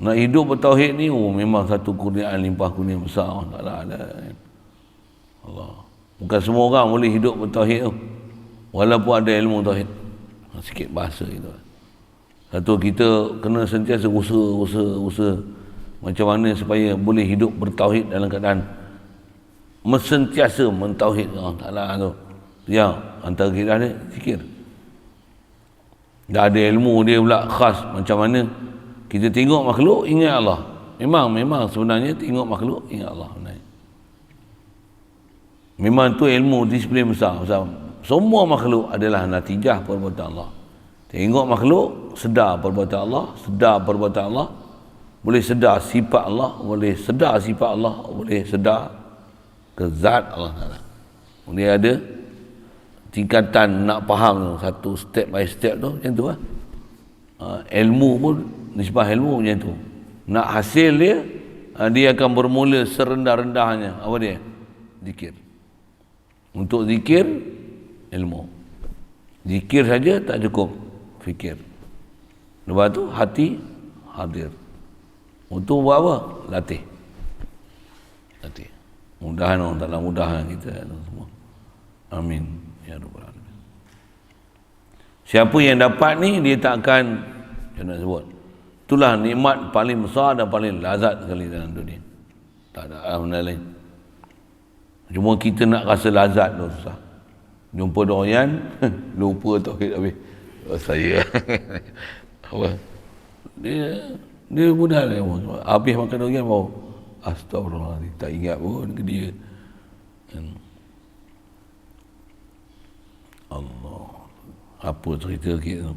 Nak hidup bertauhid ni memang satu kurniaan, limpah kurniaan besar Allah Ta'ala ada. Allah. Bukan semua orang boleh hidup bertauhid tu, walaupun ada ilmu tauhid. Sikit bahasa itu. Satu, kita kena sentiasa usaha macam mana supaya boleh hidup bertauhid dalam keadaan sentiasa mentauhid Allah Ta'ala tu. Ya, antara kita ni zikir. Dah ada ilmu dia pula khas macam mana kita tengok makhluk ingat Allah. Memang sebenarnya tengok makhluk ingat Allah. Memang tu ilmu disiplin besar. Semua makhluk adalah natijah perbuatan Allah. Tengok makhluk, sedar perbuatan Allah, sedar perbuatan Allah, boleh sedar sifat Allah, boleh sedar sifat Allah, boleh sedar ke zat Allah Ta'ala. Boleh ada tingkatan nak faham satu step by step tu, macam tu lah. Ilmu pun, nisbah ilmu macam tu. Nak hasil dia, dia akan bermula serendah-rendahnya. Apa dia? Zikir. Untuk zikir, ilmu. Zikir saja tak cukup, fikir. Lepas tu hati hadir. Untuk buat apa? Latih. Mudahan Allah Ta'ala mudahkan kita semua. Amin ya rabbal alamin. Siapa yang dapat ni, dia tak akan, macam nak sebut, itulah nikmat paling besar dan paling lazat sekali dalam dunia. Tak ada benda lain. Cuma kita nak rasa lazat tu susah. Jumpa doyan, lupa tauhid habis. Saya apa? Dia mudah lah. Habis makan durian baru astagfirullah, tak ingat pun ke dia. Allah, apa cerita kita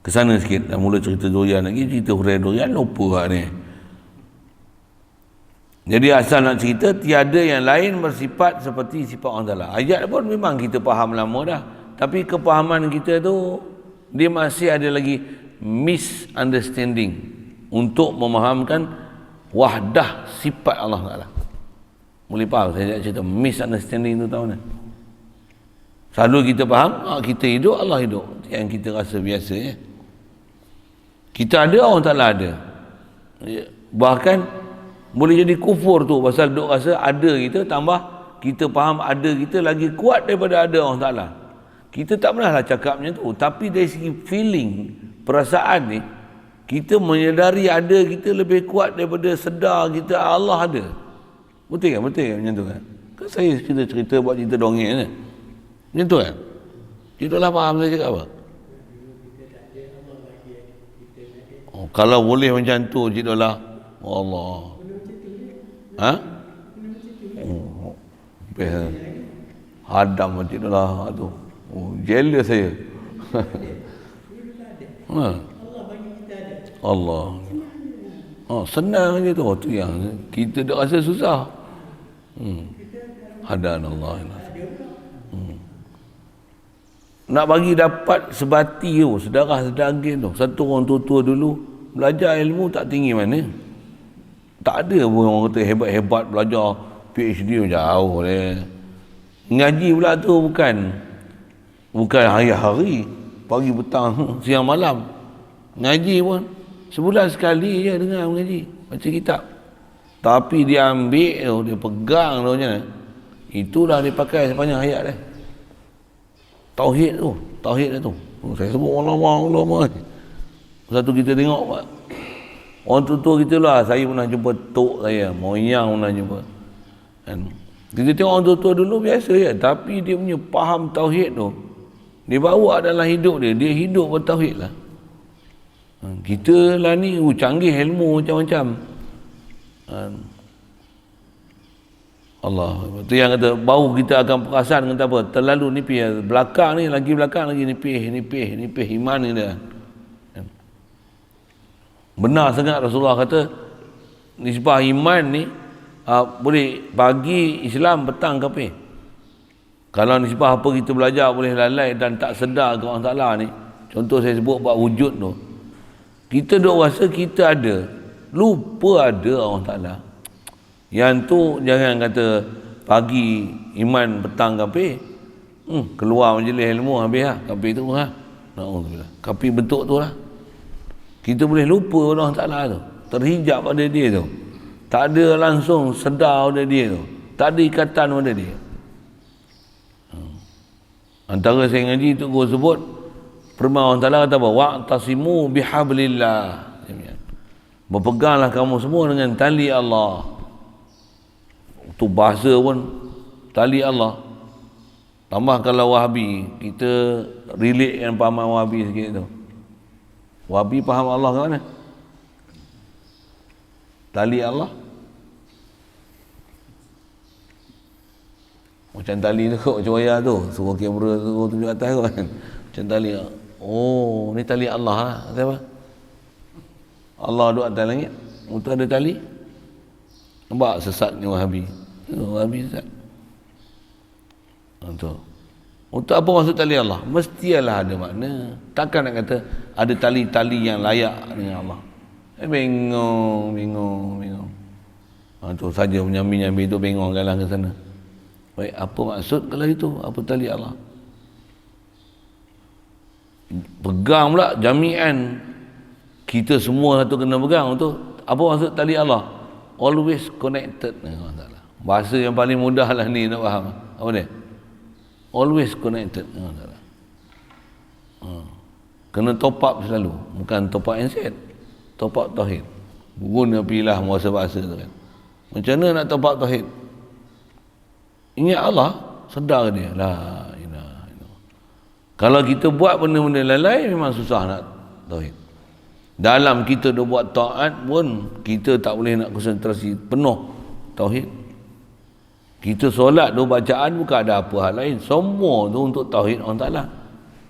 kesana sikit, dah mula cerita durian lagi, cerita hurai durian lupa lah ni. Jadi asal nak cerita, tiada yang lain bersifat seperti sifat Allah Ta'ala. Ayat pun memang kita faham lama dah, tapi kepahaman kita tu dia masih ada lagi misunderstanding untuk memahamkan wahdah sifat Allah Ta'ala. Boleh faham saya cerita misunderstanding tu tahu ni? Selalu kita faham, kita hidup, Allah hidup. Yang kita rasa biasa ya. Kita ada, Allah Ta'ala ada. Bahkan boleh jadi kufur tu pasal duk rasa ada kita, tambah kita faham ada kita lagi kuat daripada ada Allah Ta'ala. Kita tak pernah lah cakap macam tu, tapi dari segi feeling, perasaan ni, kita menyedari ada kita lebih kuat daripada sedar kita Allah ada. Betul kan? Betul kan macam tu kan? Kan saya cerita buat cerita dongeng kan? Macam tu kan? Kita dah faham saya cakap apa? Kalau boleh macam tu Cik Dola, Allah. Ha? Oh, hadam Cik Dola tu. Oh, jealous saya. Ha. Allah. Oh, senang je tu. Tu yang kita dah rasa susah. Hadan Allah. Nak bagi dapat sebati tu, sedarah sedaging tu. Satu orang tua-tua dulu belajar ilmu tak tinggi mana. Tak ada pun orang kata hebat-hebat belajar PhD jauh dia. Ngaji pula tu bukan hari-hari, pagi petang siang malam. Ngaji pun sebulan sekali je dengar mengaji, baca kitab. Tapi dia ambil tu, dia pegang tu macam mana, itulah dia pakai sepanjang hayat dia. Tauhid tu. Saya sebut ulama. Satu kita tengok Pak, orang tua-tua kita lah, saya pernah jumpa tok saya, moyang pernah jumpa kan. Kita tengok orang tua-tua dulu biasa je, tapi dia punya faham tauhid tu dia bawa dalam hidup dia hidup bertauhid lah. Kita lah ni canggih ilmu macam-macam. Allah, tu yang kata baru kita akan perasan kata apa, terlalu nipis belakang ni, lagi nipis iman ni dia. Benar sangat Rasulullah kata nisbah iman ni boleh pagi Islam, petang kafir. Kalau nisbah apa kita belajar boleh lalai dan tak sedar ke Allah Ta'ala ni, contoh saya sebut buat wujud tu, kita duk rasa kita ada, lupa ada Allah Ta'ala. Yang tu jangan kata pagi iman, petang kafir. Keluar majlis ilmu habis lah kafir tu lah. Na'udzubillah. Kafir bentuk tu lah. Kita boleh lupa Allah Ta'ala tu, terhijab pada dia tu, tak ada langsung sedar pada dia tu, tak ada ikatan pada dia. Antara saya ngaji tu gua sebut firman Allah Ta'ala kata apa, wa'tasimu bihablillah, berpeganglah kamu semua dengan tali Allah. Tu bahasa pun tali Allah. Tambah kalau Wahabi, kita relate dengan pahaman Wahabi sikit tu. Wahabi faham Allah ke mana? Tali Allah macam tali tu kot, macam wayar tu, suruh kamera tu tunjuk atas kan, macam tali. Oh, ni tali Allah lah. Kata apa? Allah duduk atas langit, untuk ada tali. Nampak sesat ni Wahabi. Wahabi sesat. Untuk apa maksud tali Allah? Mestilah ada makna. Takkan nak kata ada tali-tali yang layak dengan Allah. Bingung. Tu saja menyambi-nyambi tu bingung galah ke sana. Baik, apa maksud kalau itu? Apa tali Allah? Pegang pula jami'an. Kita semua satu kena pegang tu. Apa maksud tali Allah? Always connected dengan Allah. Bahasa yang paling mudah lah ni nak faham. Apa dia? Always connected dengan Allah. Kena top up selalu, bukan top up handset, top up tauhid. Guna pilah bahasa-bahasa tu kan. Macam mana nak top up tauhid? Ingat Allah, sedar dia, la ilaha illallah. Kalau kita buat benda-benda lalai, memang susah nak tauhid. Dalam kita dah buat taat pun, kita tak boleh nak konsentrasi penuh tauhid. Kita solat tu bacaan bukan ada apa hal lain, semua tu untuk tauhid Allah Ta'ala.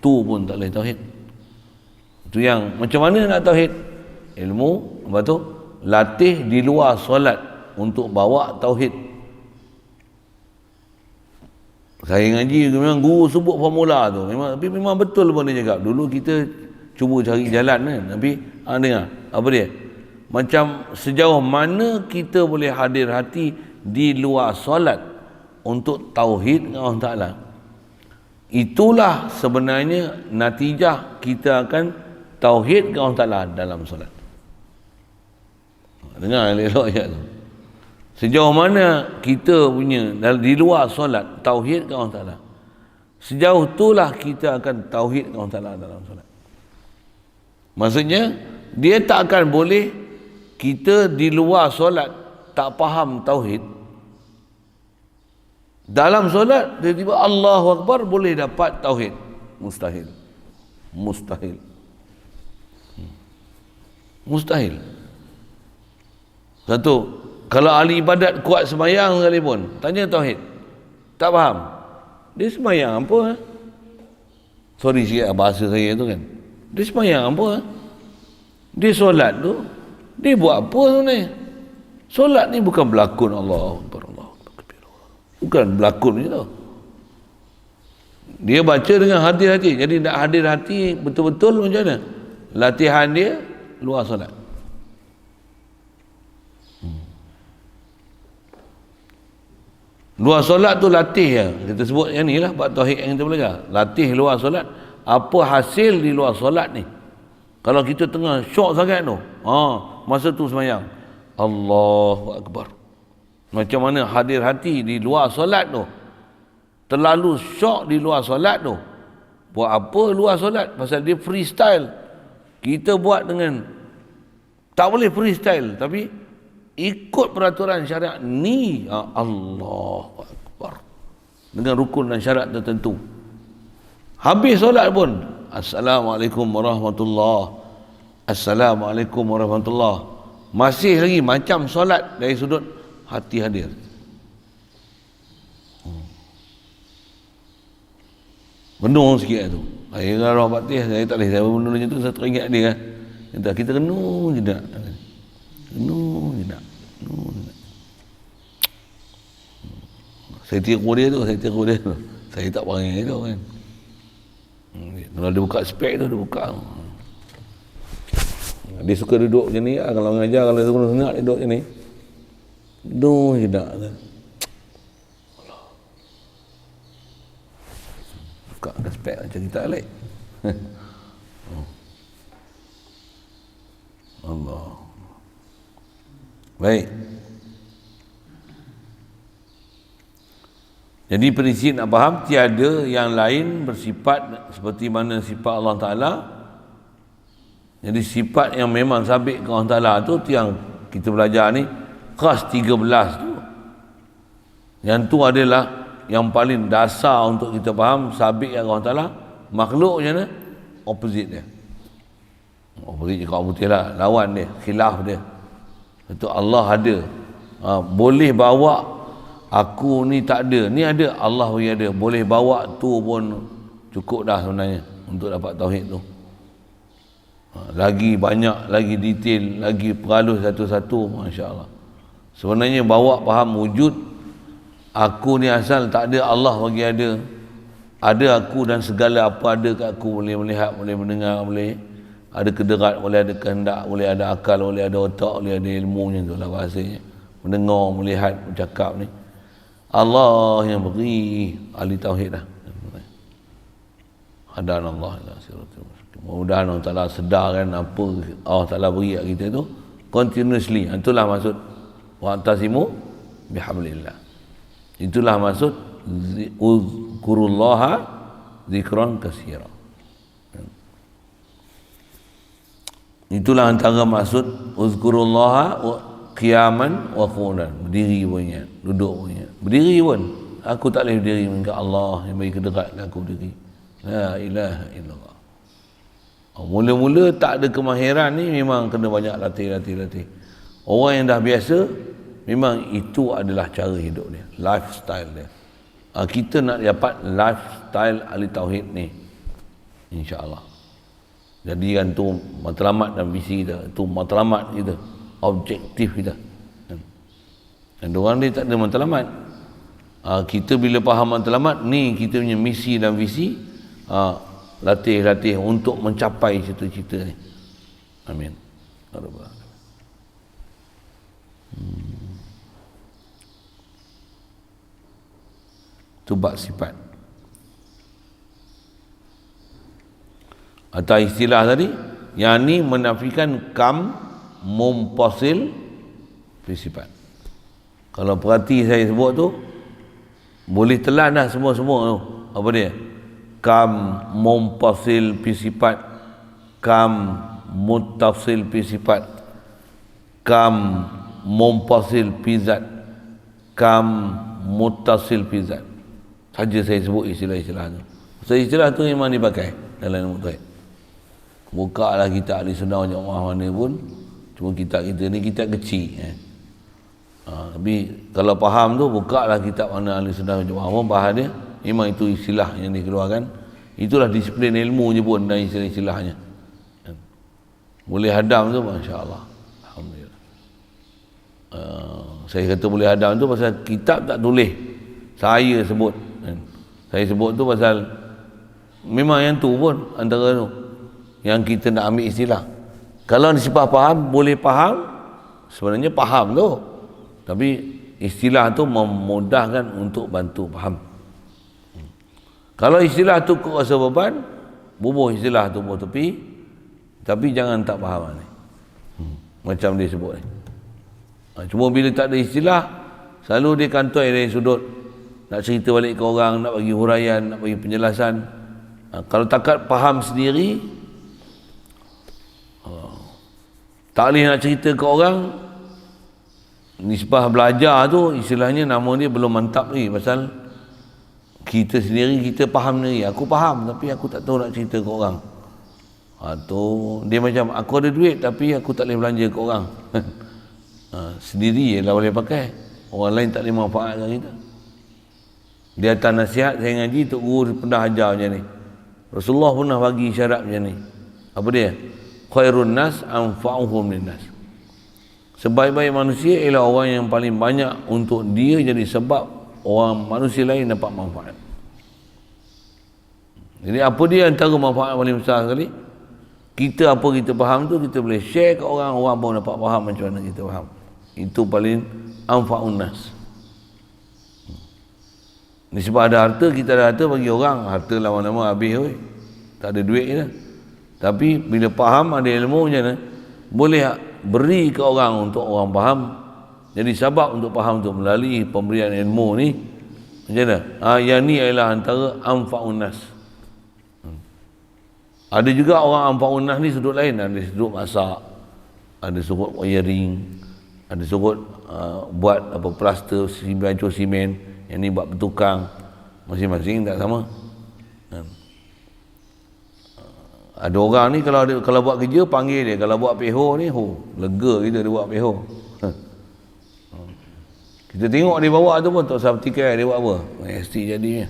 Tu pun tak boleh tauhid. Itu yang macam mana nak tauhid? Ilmu, lepas tu latih di luar solat untuk bawa tauhid. Saya ngaji memang guru sebut formula tu, memang betul pun dia cakap. Dulu kita cuba cari jalan kan, tapi dengar apa dia? Macam sejauh mana kita boleh hadir hati di luar solat untuk tauhid dengan Allah Ta'ala. Itulah sebenarnya natijah kita akan tauhid dengan Allah Ta'ala dalam solat. Dengar elok ayat tu. Sejauh mana kita punya di luar solat tauhid dengan Allah Ta'ala, sejauh itulah kita akan tauhid dengan Allah Ta'ala dalam solat. Maksudnya dia tak akan boleh kita di luar solat tak faham tauhid, dalam solat tiba-tiba Allahu Akbar boleh dapat tauhid. Mustahil. Mustahil. Satu, kalau ahli ibadat kuat sembahyang sekalipun, tanya tauhid, tak faham. Dia sembahyang apa? Sorry sikit bahasa saya tu kan. Dia sembahyang apa? Dia solat tu, dia buat apa sebenarnya? Solat ni bukan berlakon Allah Akbar, Allah Akbar. Bukan berlakon je tau. Dia baca dengan hati-hati. Jadi nak hadir hati betul-betul macam mana? Latihan dia luar solat. Luar solat tu latih ya. Kita sebut yang ni lah bab tauhid yang kita belajar. Latih luar solat. Apa hasil di luar solat ni? Kalau kita tengah syok sangat tu, masa tu sembahyang, Allahu Akbar. Macam mana hadir hati di luar solat tu? Terlalu syok di luar solat tu. Buat apa luar solat? Pasal dia freestyle. Kita buat dengan tak boleh freestyle, tapi ikut peraturan syariat ni, Allahu Akbar, dengan rukun dan syarat tertentu. Habis solat pun, Assalamualaikum warahmatullahi, Assalamualaikum warahmatullahi. Masih lagi macam solat dari sudut hati hadir. Renung sikit tu. Saya kalau baktih, saya tak boleh, saya renung macam tu, saya teringat dia kan. Kita renung je tak. Renung je tak. Saya tiru dia tu. Saya tak perangai tu kan. Kalau dia buka spek tu, dia buka. Dia suka duduk macam ni lah. Kalau mengajar, kalau dia suka senang, dia duduk macam ni. Duduk je tak. Buka spek macam kita lain. Allah. Baik. Jadi prinsip nak faham, tiada yang lain bersifat seperti mana sifat Allah Ta'ala. Jadi sifat yang memang sabit ke Allah Ta'ala tu yang kita belajar ni, khas 13 tu. Yang tu adalah yang paling dasar untuk kita faham sabit yang Allah Ta'ala. Makhluk macam mana? Opposite dia. Opposite je kaum putih lah, lawan dia, khilaf dia. Itu Allah ada. Boleh bawa aku ni tak ada, ni ada, Allah bagi ada. Boleh bawa tu pun cukup dah sebenarnya untuk dapat tauhid tu. Lagi banyak, lagi detail, lagi peralus satu-satu, masya-Allah. Sebenarnya bawa faham wujud aku ni asal tak ada, Allah bagi ada. Ada aku dan segala apa ada kat aku, boleh melihat, boleh mendengar, boleh ada kederat, boleh ada kehendak, boleh ada akal, boleh ada otak, boleh ada ilmu, macam tu lah bahasanya. Mendengar, melihat, bercakap ni. Allah yang beri ahli tauhid dah. Hadan Allah ila siratul mustaqim. Mudah-mudahan Allah Ta'ala sedarkan apa Allah Ta'ala beri kat kita tu continuously. Itulah maksud wa'tasimu bihablillah. Itulah maksud uzkurullaha zikran katsira. Itulah antara maksud uzkurullaha qiyaman wa qu'udan. Berdiri pun ingat, duduk pun ingat. Berdiri pun, aku tak boleh berdiri mengingat Allah yang bagi kedekat aku berdiri. La ilaha illallah. Mula-mula tak ada kemahiran ni memang kena banyak latih. Orang yang dah biasa, memang itu adalah cara hidup dia, lifestyle dia. Kita nak dapat lifestyle ahli tauhid ni, insya-Allah. Jadikan tu matlamat dan visi kita, tu matlamat kita, objektif kita. Dan orang dia tak ada matlamat. Kita bila faham matlamat ni, kita punya misi dan visi, latih untuk mencapai cita-cita ni. Amin. Tu bab sifat. Atau istilah tadi, yang ni menafikan kam mumpasil fi sifat. Kalau perhati saya sebut tu, boleh telan dah semua-semua tu. Apa dia? Kam mumpasil fi sifat, kam muttasil fi sifat, kam mumpasil fi zat, kam muttasil fi zat. Saja saya sebut istilah-istilah tu. So istilah tu memang dipakai dalam ilmu tauhid. Buka lah kitab ahli sunnah wal jamaah mana pun, cuma kitab kita ni kitab kecil. Tapi kalau faham tu, buka lah kitab mana ahli sunnah wal jamaah pun faham dia. Memang itu istilah yang dikeluarkan. Itulah disiplin ilmu je pun dan istilah-istilahnya. Boleh hadam tu, Masya Allah. Alhamdulillah. Saya kata boleh hadam tu pasal kitab tak tulis. Saya sebut. Saya sebut tu pasal memang yang tu pun antara tu yang kita nak ambil istilah. Kalau nisbah faham, boleh faham, sebenarnya faham tu. Tapi istilah tu memudahkan untuk bantu faham. Kalau istilah tu kau rasa beban, bubuh istilah tu bubuh tepi. Tapi jangan tak faham ni. Macam dia sebut ni. Cuma bila tak ada istilah, selalu dia kantoi dari sudut nak cerita balik ke orang, nak bagi huraian, nak bagi penjelasan. Kalau takat faham sendiri, tak boleh nak cerita ke orang, nisbah belajar tu istilahnya nama dia belum mantap lagi. Pasal kita sendiri, kita faham sendiri. Aku faham tapi aku tak tahu nak cerita ke orang. Tu dia macam aku ada duit tapi aku tak boleh belanja ke orang. Sendiri je lah boleh pakai, orang lain tak boleh manfaatkan kita. Dia atas nasihat saya ngaji, Tok Guru pernah ajar macam ni. Rasulullah pernah bagi syarat macam ni. Apa dia? Khairun nas anfa'uhum linnas. Sebaik-baik manusia ialah orang yang paling banyak untuk dia jadi sebab orang manusia lain dapat manfaat. Jadi apa dia antara manfaat paling besar sekali? Kita apa kita faham tu kita boleh share ke orang, orang pun dapat faham macam mana kita faham. Itu paling anfa'un nas. Ni sebab ada harta, kita ada harta bagi orang, harta lama-lama habis oi. Tak ada duit je. Tapi bila faham, ada ilmu macam mana, boleh beri ke orang untuk orang faham. Jadi sebab untuk faham tu melalui pemberian ilmu ni macam mana? Yang ni adalah antara anfa'un nas. Ada juga orang anfa'un nas ni sudut lain, ada sudut masak, ada sudut wiring, ada sudut buat apa plaster, baju simen, yang ni buat bertukang. Masing-masing tak sama. Ada orang ni kalau buat kerja panggil dia, kalau buat peho ni lega kita dia buat peho. Kita tengok dia bawa tu pun tak usah petikai dia buat apa. Mesti jadinya.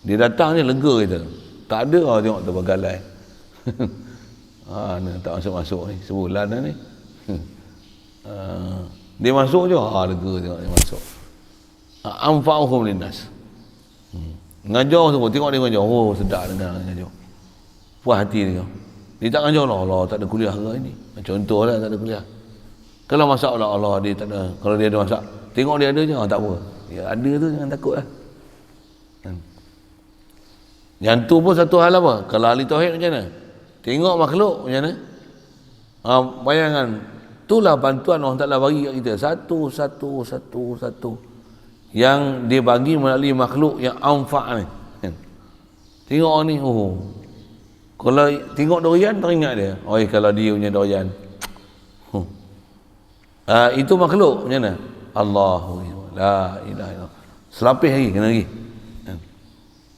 Dia datang ni lega kita. Tak ada orang tengok terbagalai. Tak masuk-masuk ni. Sebulan dah ni. Dia masuk je. Lega tengok dia masuk. Anfa'uhum linnas. Ngajar semua. Tengok dia ngajar. Sedap dengar ngajar. Puas hati dia. Dia tak ngajar Allah tak ada kuliah ke ini. Contoh lah tak ada kuliah. Kalau masak Allah dia tak ada. Kalau dia ada masak. Tengok dia ada je. Tak apa. Ya ada tu jangan takut lah. Yang tu pun satu hal apa? Kalau ahli tauhid macam mana? Tengok makhluk macam mana? Bayangan. Itulah bantuan Allah Ta'ala bagi kat kita. Satu. Yang dia bagi melalui makhluk yang anfa' ni. Tengok ni. Kalau tengok durian, teringat dia. Kalau dia punya durian. Itu makhluk macam mana? Allahu la ilaha illallah. Selapis lagi, kena lagi.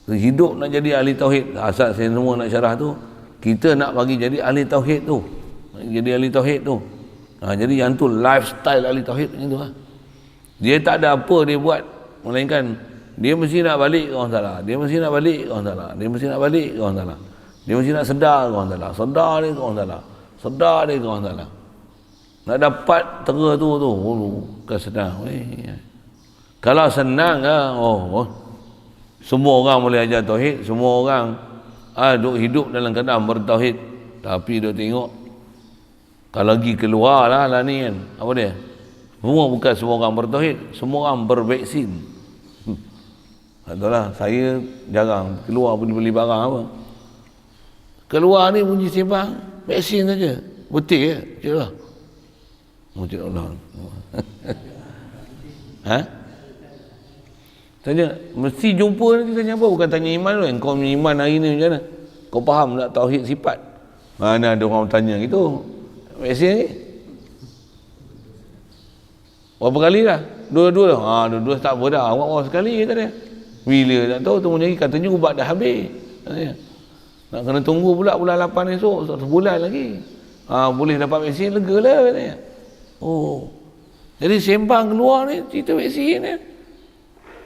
Hidup nak jadi ahli tauhid. Asal saya semua nak syarah tu, kita nak bagi jadi ahli tauhid tu. Jadi ahli tauhid tu. Jadi yang tu lifestyle ahli tauhid macam tu lah. Dia tak ada apa dia buat melainkan dia mesti nak balik ke orang salah. Dia mesti nak balik ke orang salah. Dia mesti nak balik ke orang salah. Dia mesti nak sedar ke orang salah. Sedar dia ke orang salah. Sedar dia ke orang salah. Nak dapat tera tu kan senang. Kalau senang semua orang boleh ajar tauhid, semua orang duk hidup dalam keadaan bertauhid. Tapi duk tengok kalau pergi keluar lah ni kan, apa dia? Bukan semua orang bertauhid, semua orang bervaksin. Itulah saya jarang keluar pergi beli barang apa. Keluar ni bunyi sembang vaksin saja. Betul ya? Cakap Mujib Allah. Tanya, mesti jumpa nanti tanya apa? Bukan tanya iman tu. Kau punya iman hari ni macam mana? Kau faham tak tauhid sifat? Mana ada orang tanya gitu. Vaksin ni? Berapa kali dah? Dua-dua dah? Dua-dua tak apa dah. Awak sekali kata dia. Bila tak tahu tu nyari katanya ubat dah habis. Nak kena tunggu pula bulan 8 esok, sebulan lagi. Boleh dapat vaksin, lega lah katanya. Jadi sembang keluar ni cerita vaksin ni.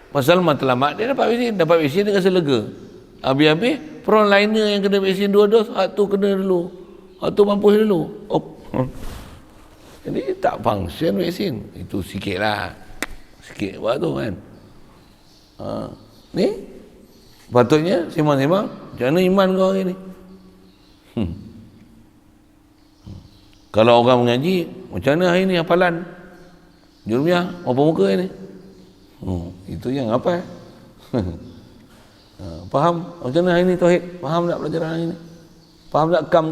Pasal matlamat dia dapat vaksin dia rasa lega. Habis-habis frontliner yang kena vaksin 2 dos, hak tu kena dulu. Hak tu mampus dulu. Jadi tak function vaksin. Itu sikit lah. Sikit buat tu kan. Ni patutnya sembang-sembang macam mana iman kau hari ni. Kalau orang mengaji, macam mana hari ni hafalan Jurumiyah berapa muka hari ni? Itu yang apa? Faham macam mana hari ni tauhid? Faham tak pelajaran hari ni? Faham tak kam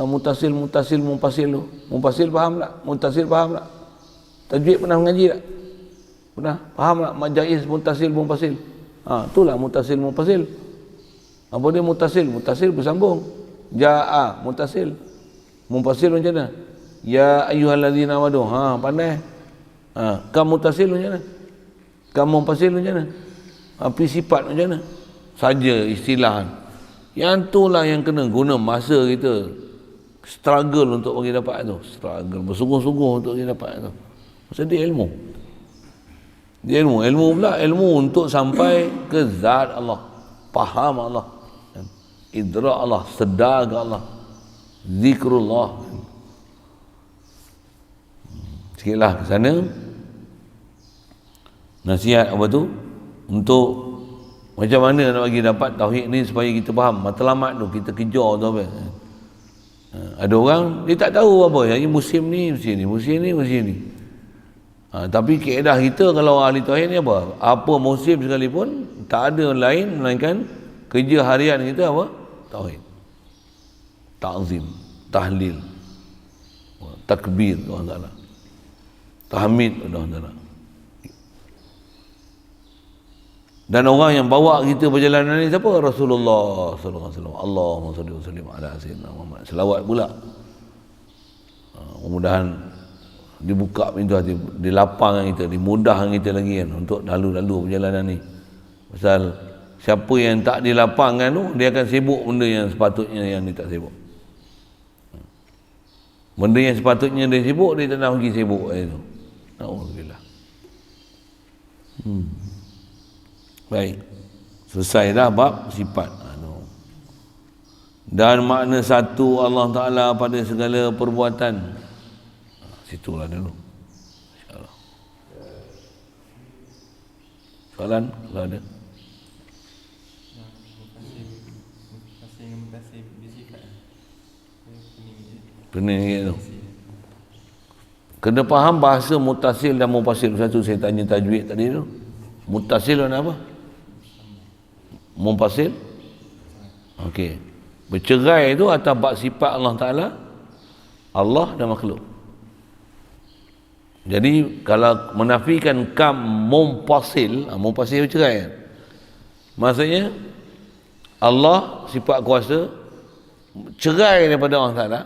mutasil mumpasil faham tak? Mutasil faham tak? Tajwid pernah mengaji tak? Pernah? Faham tak? Majais mutasil mumpasil. Itulah mutasil mumpasil. Apa dia mutasil? Mutasil bersambung. Ja'a mutasil. Mumpasil macam mana? Ya ayyuhallazina amanu. Pandai. Kam mutasil macam mana? Kam mumpasil macam mana? Api sifat macam mana? Saja istilah. Yang itulah yang kena guna masa kita. Struggle untuk bagi dapat tu. Struggle bersungguh-sungguh untuk bagi dapat tu. Pasal dia ilmu. Ilmu pula, ilmu untuk sampai ke zat Allah, faham Allah, idrak Allah, sedar ke Allah, zikrullah. Sikitlah ke sana. Nasihat apa tu? Untuk macam mana nak bagi dapat tauhid ni supaya kita faham matlamat tu, kita kejar tu apa. Ada orang dia tak tahu apa, jadi musim ni. Tapi kaedah kita kalau ahli tauhid ni apa? Apa musim sekalipun tak ada lain melainkan kerja harian kita apa? Tauhid. Ta'zim, tahlil, takbir Allah Taala. Tahmid Allah Taala. Dan orang yang bawa kita perjalanan ni siapa? Rasulullah sallallahu alaihi wasallam. Allahumma shalli wa sallim ala sayyidina Muhammad. Selawat pula. Mudah-mudahan dibuka pintu hati, dilapangkan kita, dimudahkan kita lagi kan untuk lalu perjalanan ni. Pasal siapa yang tak dilapangkan tu, dia akan sibuk benda yang sepatutnya yang dia tak sibuk. Benda yang sepatutnya dia sibuk, dia tak nak pergi sibuk tu. Alhamdulillah. Baik. Selesai dah bab sifat. Dan makna satu Allah Ta'ala pada segala perbuatan. Situlah dulu. InsyaAllah. Soalan kalau ada. Pening gitu. Kena faham bahasa mutasil dan mumpasil. Satu saya tanya tajwid tadi tu. Mutasil dan apa? Mumpasil. Okey. Bercerai itu atas bab sifat Allah Ta'ala, Allah dan makhluk. Jadi kalau menafikan kam mumpasil, mumpasil bercerai. Maksudnya Allah sifat kuasa cerai daripada Allah Ta'ala,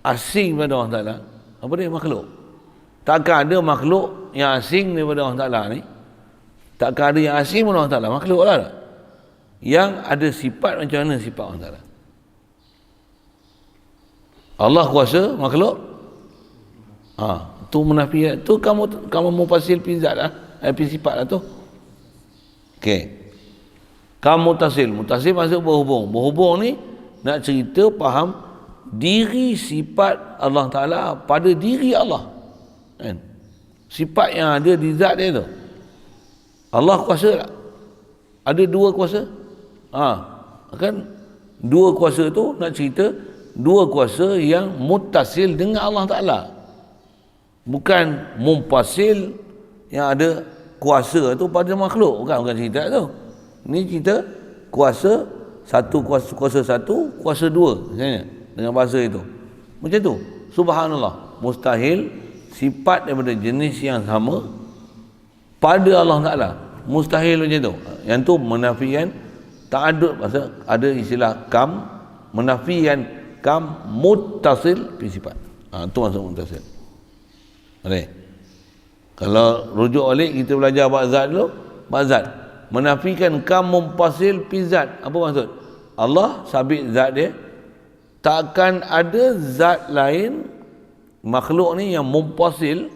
asing daripada Allah Ta'ala. Apa dia? Makhluk. Takkan ada makhluk yang asing daripada Allah Ta'ala ni. Takkan ada yang asing daripada Allah Ta'ala. Makhluk lah tak? Yang ada sifat macam mana sifat Allah Ta'ala. Allah kuasa, makhluk tu menafikan tu, kamu mufasil pizat lah, sifat lah tu. Okey, kamu mutasil maksud berhubung ni nak cerita faham diri sifat Allah Ta'ala pada diri Allah kan? Sifat yang ada di zat dia tu. Allah kuasa tak? Ada dua kuasa kan? Dua kuasa tu nak cerita dua kuasa yang mutasil dengan Allah Ta'ala, bukan mumpasil yang ada kuasa tu pada makhluk. Bukan cerita tu. Ni cerita kuasa satu, kuasa satu, kuasa dua misalnya, dengan bahasa itu macam tu. Subhanallah, mustahil sifat daripada jenis yang sama pada Allah Ta'ala, mustahil macam tu. Yang tu menafikan ta'adud. Pasal ada istilah kam, menafikan kam muttasil fi sifat. Tu maksud muttasil. Boleh. Kalau rujuk balik kita belajar bab zat dulu, bab zat menafikan kam mumpasil fi zat. Apa maksud? Allah sabit zat dia. Takkan ada zat lain makhluk ni yang mumpasil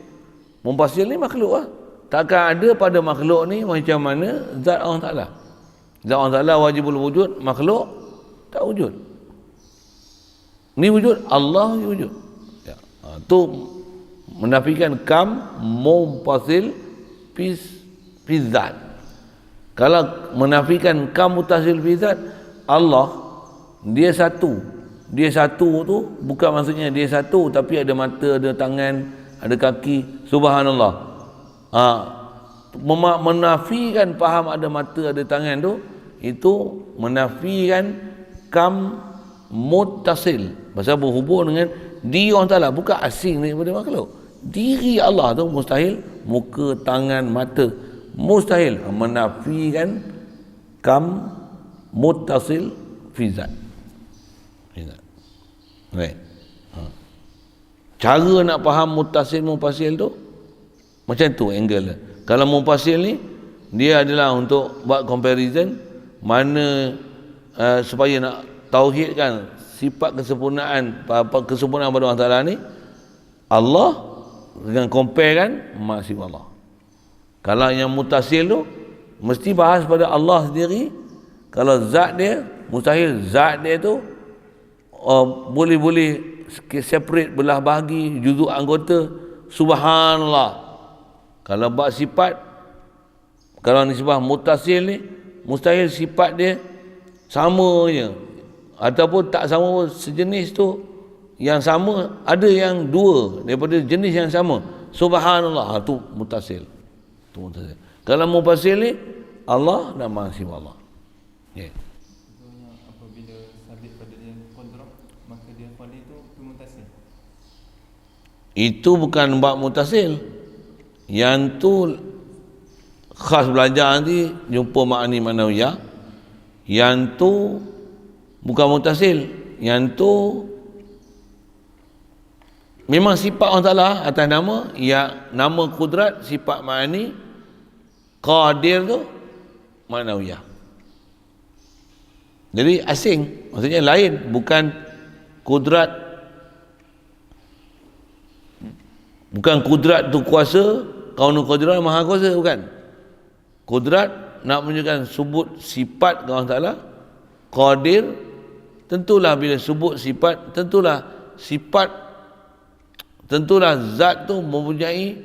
ni makhluk lah. Takkan ada pada makhluk ni macam mana zat Allah Ta'ala. Zat Allah Ta'ala wajibul wujud, makhluk tak wujud. Ni wujud, Allah wujud. Ya. Tu menafikan kam mumpasil fi zat. Kalau menafikan kam mutasil fi zat, Allah dia satu. Dia satu tu bukan maksudnya dia satu tapi ada mata, ada tangan, ada kaki. Subhanallah. Menafikan faham ada mata, ada tangan tu, itu menafikan kam muttasil. Pasal berhubung dengan diri Allah Ta'ala, bukan asing daripada makhluk. Diri Allah tu mustahil, muka, tangan, mata, mustahil. Menafikan kam muttasil fi zat. Right. Cara nak faham muttasil mufasil tu macam tu angle dia. Kalau mufasil ni dia adalah untuk buat comparison mana supaya nak tauhidkan sifat kesempurnaan kesempurnaan pada Allah Taala ni, Allah dengan compare kan maksud Allah. Kalau yang muttasil tu mesti bahas pada Allah sendiri. Kalau zat dia mustahil, zat dia tu boleh separate, belah bahagi juzuk anggota. Subhanallah. Kalau bab sifat, kalau nisbah muttasil ni mustahil sifat dia sama je, ataupun tak sama, sejenis tu yang sama, ada yang dua daripada jenis yang sama. Subhanallah, tu muttasil. Tu muttasil. Kalau mufasil ni Allah dan maha sifat Allah. Ya. Yeah. Apabila sabit pada dia qadra, maka dia qadir tu muttasil. Itu bukan bab muttasil. Yang tu khas belajar nanti jumpa makni manawiyah. Yang tu bukan muttasil. Yang tu memang sifat Allah Ta'ala atas nama, ya, nama kudrat, sifat makni, qadir tu manawiyah. Jadi asing, maksudnya lain, bukan kudrat. Bukan kudrat tu kuasa, kaunul qadran maha kuasa, bukan. Kudrat nak menunjukkan sebut sifat Allah Ta'ala. Qadir tentulah bila sebut sifat, tentulah zat tu mempunyai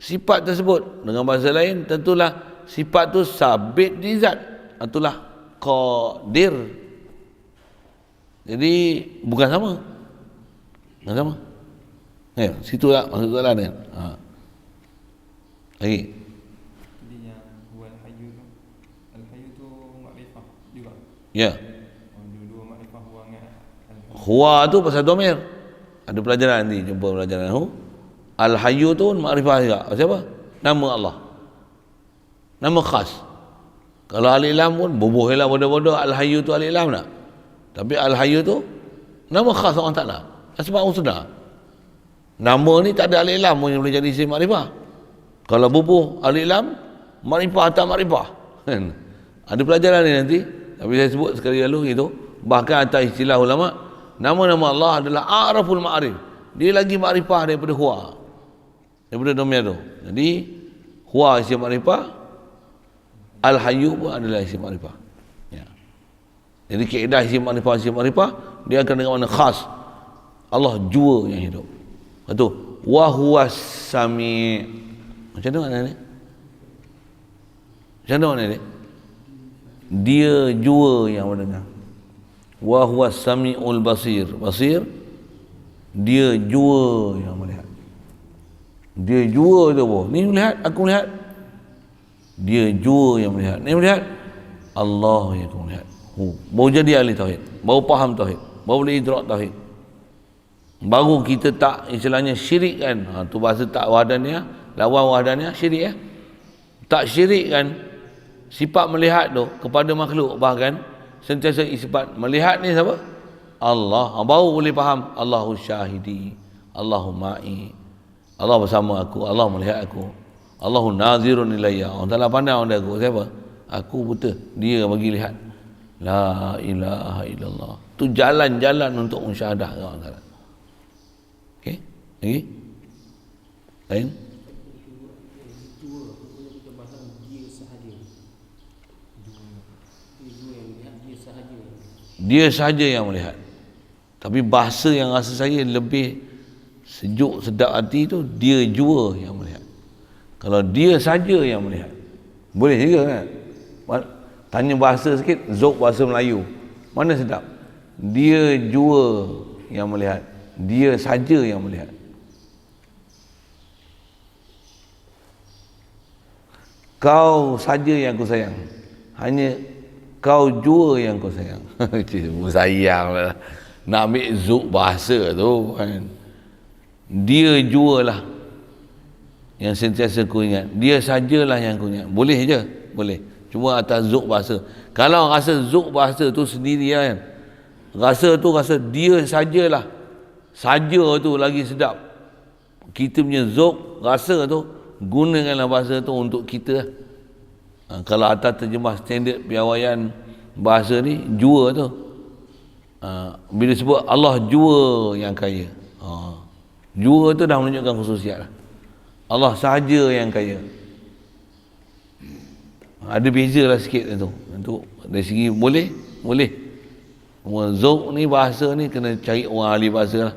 sifat tersebut. Dengan bahasa lain, tentulah sifat tu sabit di zat. Itulah qadir. Jadi bukan sama. Bukan sama. Ya, situ lah maksud soalan kan. Lagi. Jadi yang huwal hayyu tu, al hayyu tu makrifah juga. Ya. Dua makrifah huwa dengan Huwa tu pasal domir. Ada pelajaran nanti, jumpa pelajaran hu. Al hayyu tu makrifah juga. Siapa? Nama Allah. Nama khas. Kalau al-ilam pun bubuhlah bodoh-bodoh, al-hayyu tu al-ilam tak? Tapi al-hayyu tu nama khas Allah Ta'ala. Sebab sudah. Nama ni tak ada al-ilam pun yang boleh jadi isim makrifah. Kalau bubuh al-ilam, makrifah tak makrifah. Ada pelajaran ni nanti. Tapi saya sebut sekali lalu itu. Bahkan atas istilah ulama, nama-nama Allah adalah a'raful ma'arif. Dia lagi makrifah daripada huwa. Daripada domir tu. Jadi huwa isim makrifah, al-hayyu pun adalah isim makrifah. Ya. Jadi kaedah isim makrifah, dia akan dengan makna khas. Allah jua yang hidup. Betul. Wa huwas sami'. Macam mana makna ni? Macam mana makna ni? Dia jua yang mendengar. Wa huwas sami'ul basir. Basir, dia jua yang melihat. Dia jua tu apa? Ni melihat, aku melihat. Dia jua yang melihat. Ni melihat, Allah yang aku melihat. Baru jadi ahli tauhid, baru faham tauhid, baru boleh idrak tauhid, baru kita tak istilahnya syirik kan. Tu bahasa tak wahdaniyah, lawan wahdaniyah syirik ya. Tak syirik kan sifat melihat tu kepada makhluk, bahkan sentiasa isbat melihat ni siapa? Allah. Baru boleh faham Allahu syahidi, Allahu ma'i, Allah bersama aku, Allah melihat aku, Allahu nazirun ilayya. Allah Ta'ala pandang pada aku. Siapa? Aku buta, dia bagi lihat. La ilaha illallah. Tu jalan-jalan untuk musyahadah Allah Taala. Okey? Lagi? Lain? Dia sahaja yang melihat. Tapi bahasa yang rasa saya lebih sejuk, sedap hati tu, dia jua yang melihat. Kalau dia saja yang melihat, boleh juga kan? Tanya bahasa sikit, zok bahasa Melayu, mana sedap? Dia jua yang melihat, dia saja yang melihat. Kau saja yang aku sayang, hanya kau jua yang kau sayang. Sayang lah, nak ambil zuk bahasa tu kan. Dia jua lah yang sentiasa ku ingat, dia sajalah yang ku ingat. Boleh je, boleh, cuma atas zuk bahasa. Kalau rasa zuk bahasa tu sendiri kan, rasa tu rasa dia sajalah, saja tu lagi sedap. Kita punya zuk rasa tu, gunakanlah bahasa tu untuk kita. Kalau atas terjemah standard piawaian bahasa ni, jua tu, bila sebut Allah jua yang kaya, jua tu dah menunjukkan khususiat lah. Allah sahaja yang kaya. Ada beza lah sikit tu. Untuk dari segi boleh, boleh. Zauq ni bahasa ni kena cari orang ahli bahasa lah.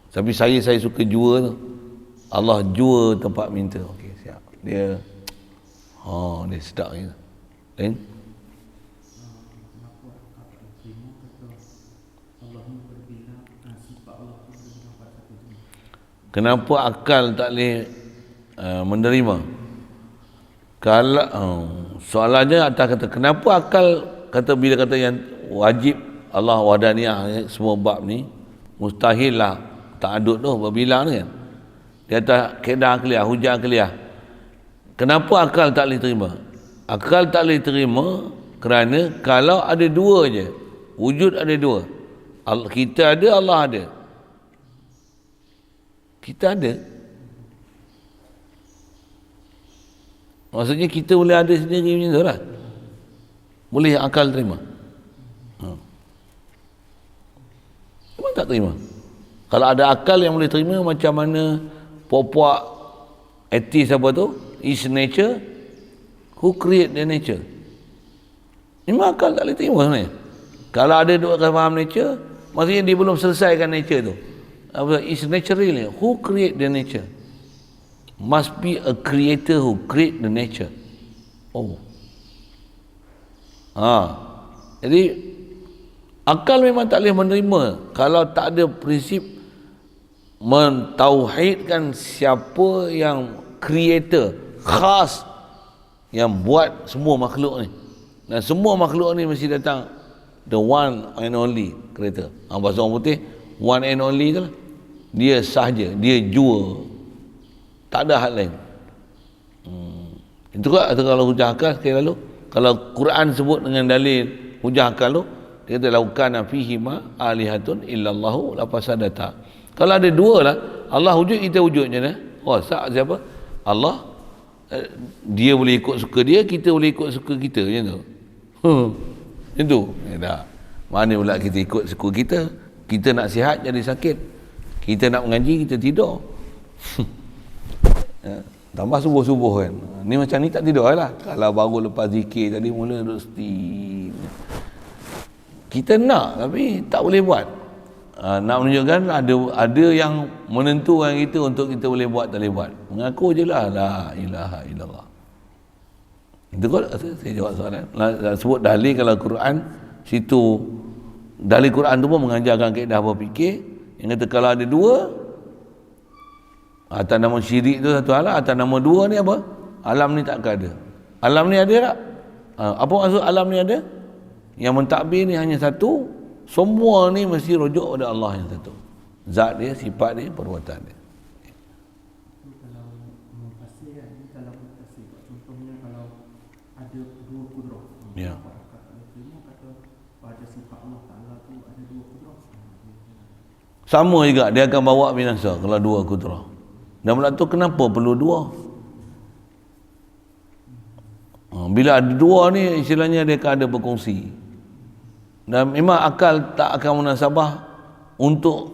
Tapi saya suka jua tu. Allah jua tempat minta. Okey, siap. Dia dia sedap gitu. Lain? Kenapa akal tak boleh menerima? Kalau soalannya atas kata kenapa akal kata bila kata yang wajib Allah wahdaniyah semua bab ni mustahil lah tak adut tu berbilang ni kan. Di atas kaedah akliyah, hujah akliyah. Kenapa akal tak boleh terima? Akal tak boleh terima kerana kalau ada dua je, wujud ada dua. Kita ada, Allah ada. Kita ada. Maksudnya kita boleh ada sendiri macam tu lah. Boleh akal terima? Memang tak terima. Kalau ada akal yang boleh terima, macam mana puak-puak etis apa tu, is nature, who create the nature? Memang akal tak boleh terima sebenarnya. Kalau ada dua akal faham nature, maksudnya dia belum selesaikan nature tu. Is naturally, who create the nature? Must be a creator who create the nature. Jadi akal memang tak boleh menerima kalau tak ada prinsip mentauhidkan siapa yang creator khas yang buat semua makhluk ni. Dan semua makhluk ni mesti datang the one and only creator. Bahasa orang putih one and only tu lah. Dia sahaja, dia jua, tak ada hal lain. Itu kan kalau hujah akal sekali lalu, kalau Quran sebut dengan dalil hujah akal tu, dia kata laukana fihi ma alihatun illallahu lafasadata. Kalau ada dua lah, Allah wujud, kita wujud je lah. Siapa? Allah, dia boleh ikut suka dia, kita boleh ikut suka kita, macam tu. Macam tu. Tak. Mana pula kita ikut suka kita? Kita nak sihat jadi sakit, kita nak mengaji kita tidur. Tambah subuh-subuh kan, ni macam ni tak tidur lah. Kalau baru lepas zikir tadi mula duduk setia, kita nak tapi tak boleh buat. Nak menunjukkan ada yang menentukan kita untuk kita boleh buat tak boleh buat. Mengaku je lah la ilaha illallah. Itu kot saya jawab soalan. Sebut dalil kalau Quran situ, dalil Quran tu pun mengajarkan kaedah berfikir yang kata kalau ada dua, atas nama syirik tu satu alam, atas nama dua ni apa? Alam ni tak ada. Alam ni ada tak? Apa maksud alam ni ada? Yang mentadbir ni hanya satu, semua ni mesti rujuk pada Allah yang satu. Zat dia, sifat dia, perbuatan dia. Kalau mufasir kan, kalau mufasir contohnya kalau ada dua kudrah. Ya. Pada sifat Allah Ta'ala tu ada dua kudrah. Sama juga, dia akan bawa binasa kalau dua kudrah. Dan pula tu kenapa perlu dua? Bila ada dua ni, istilahnya dia akan ada berkongsi. Dan memang akal tak akan munasabah untuk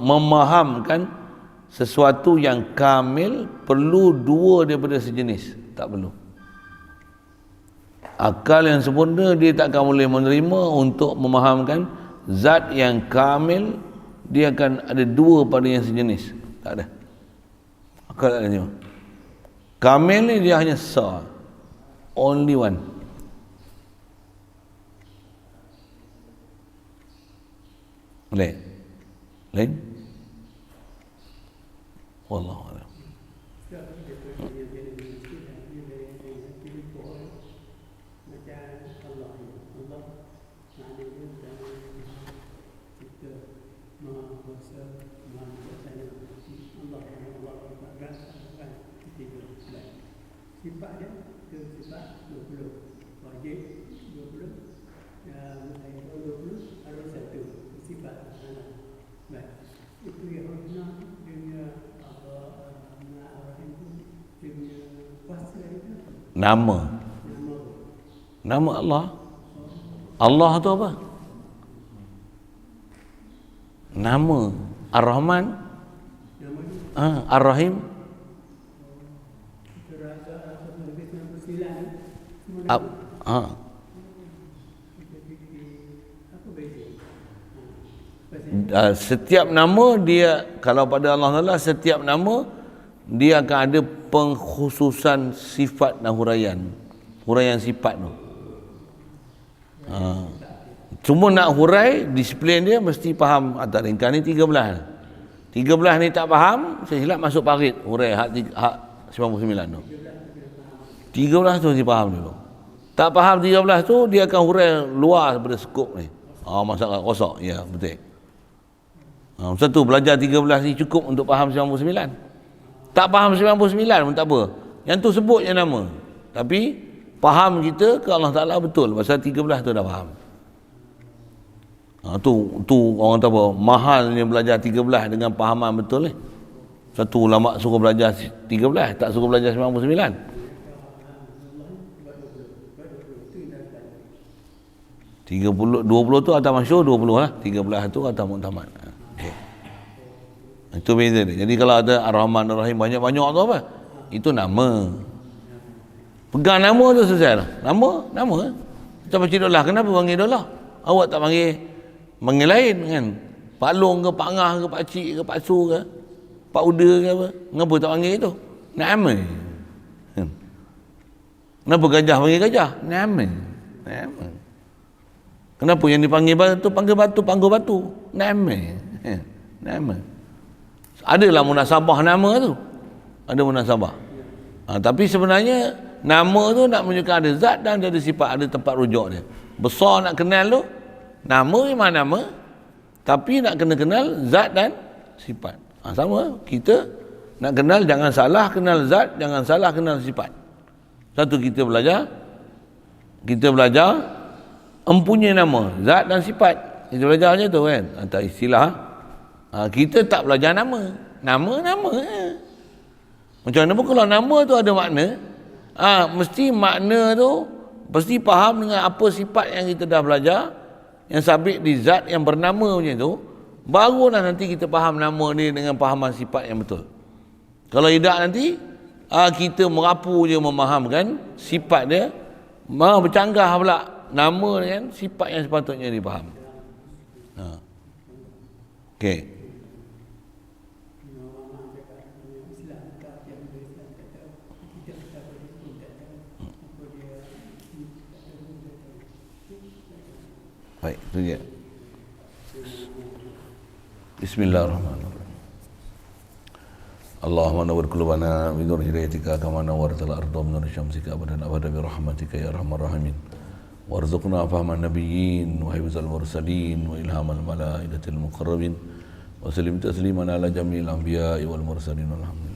memahamkan sesuatu yang kamil perlu dua daripada sejenis. Tak perlu. Akal yang sempurna dia tak akan boleh menerima untuk memahamkan zat yang kamil, dia akan ada dua pada yang sejenis. Tak ada. Akal tak ada terima. Kamil ni dia hanya sa, only one. Lain? Wallahu a'lam. Sifat dia ke sifat 20 wajib 20 20 harus satu sifat. Baik, itu yang Rahman dia dia kuasa itu nama Allah. Allah tu apa? Nama Ar-Rahman, Ar-Rahim. Setiap nama dia, kalau pada Allah Taala, setiap nama dia akan ada pengkhususan sifat dan huraian sifat tu. Cuma nak hurai disiplin dia mesti faham atas ringkas ni 13 ni tak faham, saya silap masuk parit hurai hak 99 tu. 13 tu dia faham dulu. Tak faham 13 tu, dia akan hurai luar daripada skop ni. Masalah rosak. Ya, betul. Satu, belajar 13 ni cukup untuk faham 99. Tak faham 99 pun tak apa. Yang tu sebut je nama. Tapi, faham kita ke Allah Ta'ala betul. Pasal 13 tu dah faham. Tu orang tahu apa, mahalnya belajar 13 dengan fahaman betul ni. Satu ulama suruh belajar 13, tak suruh belajar 99. 20 tu atas masyhur, 20 lah. 13 tu atas muktamad. Okay. Itu beza dia. Jadi kalau ada Ar-Rahman Ar-Rahim banyak-banyak tu apa? Itu nama. Pegang nama tu selesai lah. Nama. Kita baca dolah. Kenapa panggil dolah? Awak tak panggil lain kan? Pak Long ke, Pak Ngah ke, Pak Cik ke, Pak Su ke, Pak Uda ke apa? Kenapa tak panggil itu? Nama. Kenapa gajah panggil gajah? Nama. Kenapa yang dipanggil batu panggil batu? Nama. Adalah munasabah nama tu. Ada munasabah. Tapi sebenarnya nama tu nak menunjukkan ada zat dan ada sifat, ada tempat rujuk dia. Besar nak kenal tu, nama memang nama, tapi nak kena kenal zat dan sifat. Sama, kita nak kenal, jangan salah kenal zat, jangan salah kenal sifat. Satu, kita belajar empunyai nama, zat dan sifat. Kita belajar macam tu kan, antara istilah. Kita tak belajar nama. Macam mana pun kalau nama tu ada makna, mesti makna tu pasti faham dengan apa sifat yang kita dah belajar, yang sabit di zat yang bernama macam tu, barulah nanti kita faham nama dia dengan fahaman sifat yang betul. Kalau tidak nanti kita merapu je memahamkan sifat dia, bercanggah pula nama kan sifat yang sepatutnya dipaham. Okey. Baik, itu dia. Bismillahirrahmanirrahim. Allahumma nawwir qulubana bi nur hidayatika kama nawwartal arda bi nur syamsika abadan abada bi rahmatika ya arhamar rahimin. Warzuqna fahman nabiyyin wa hifzal mursalin wa ilhamal malaikatil muqarrabin wa sallim tasliman ala jami'il anbiya'i wal mursalin walhamdulillah.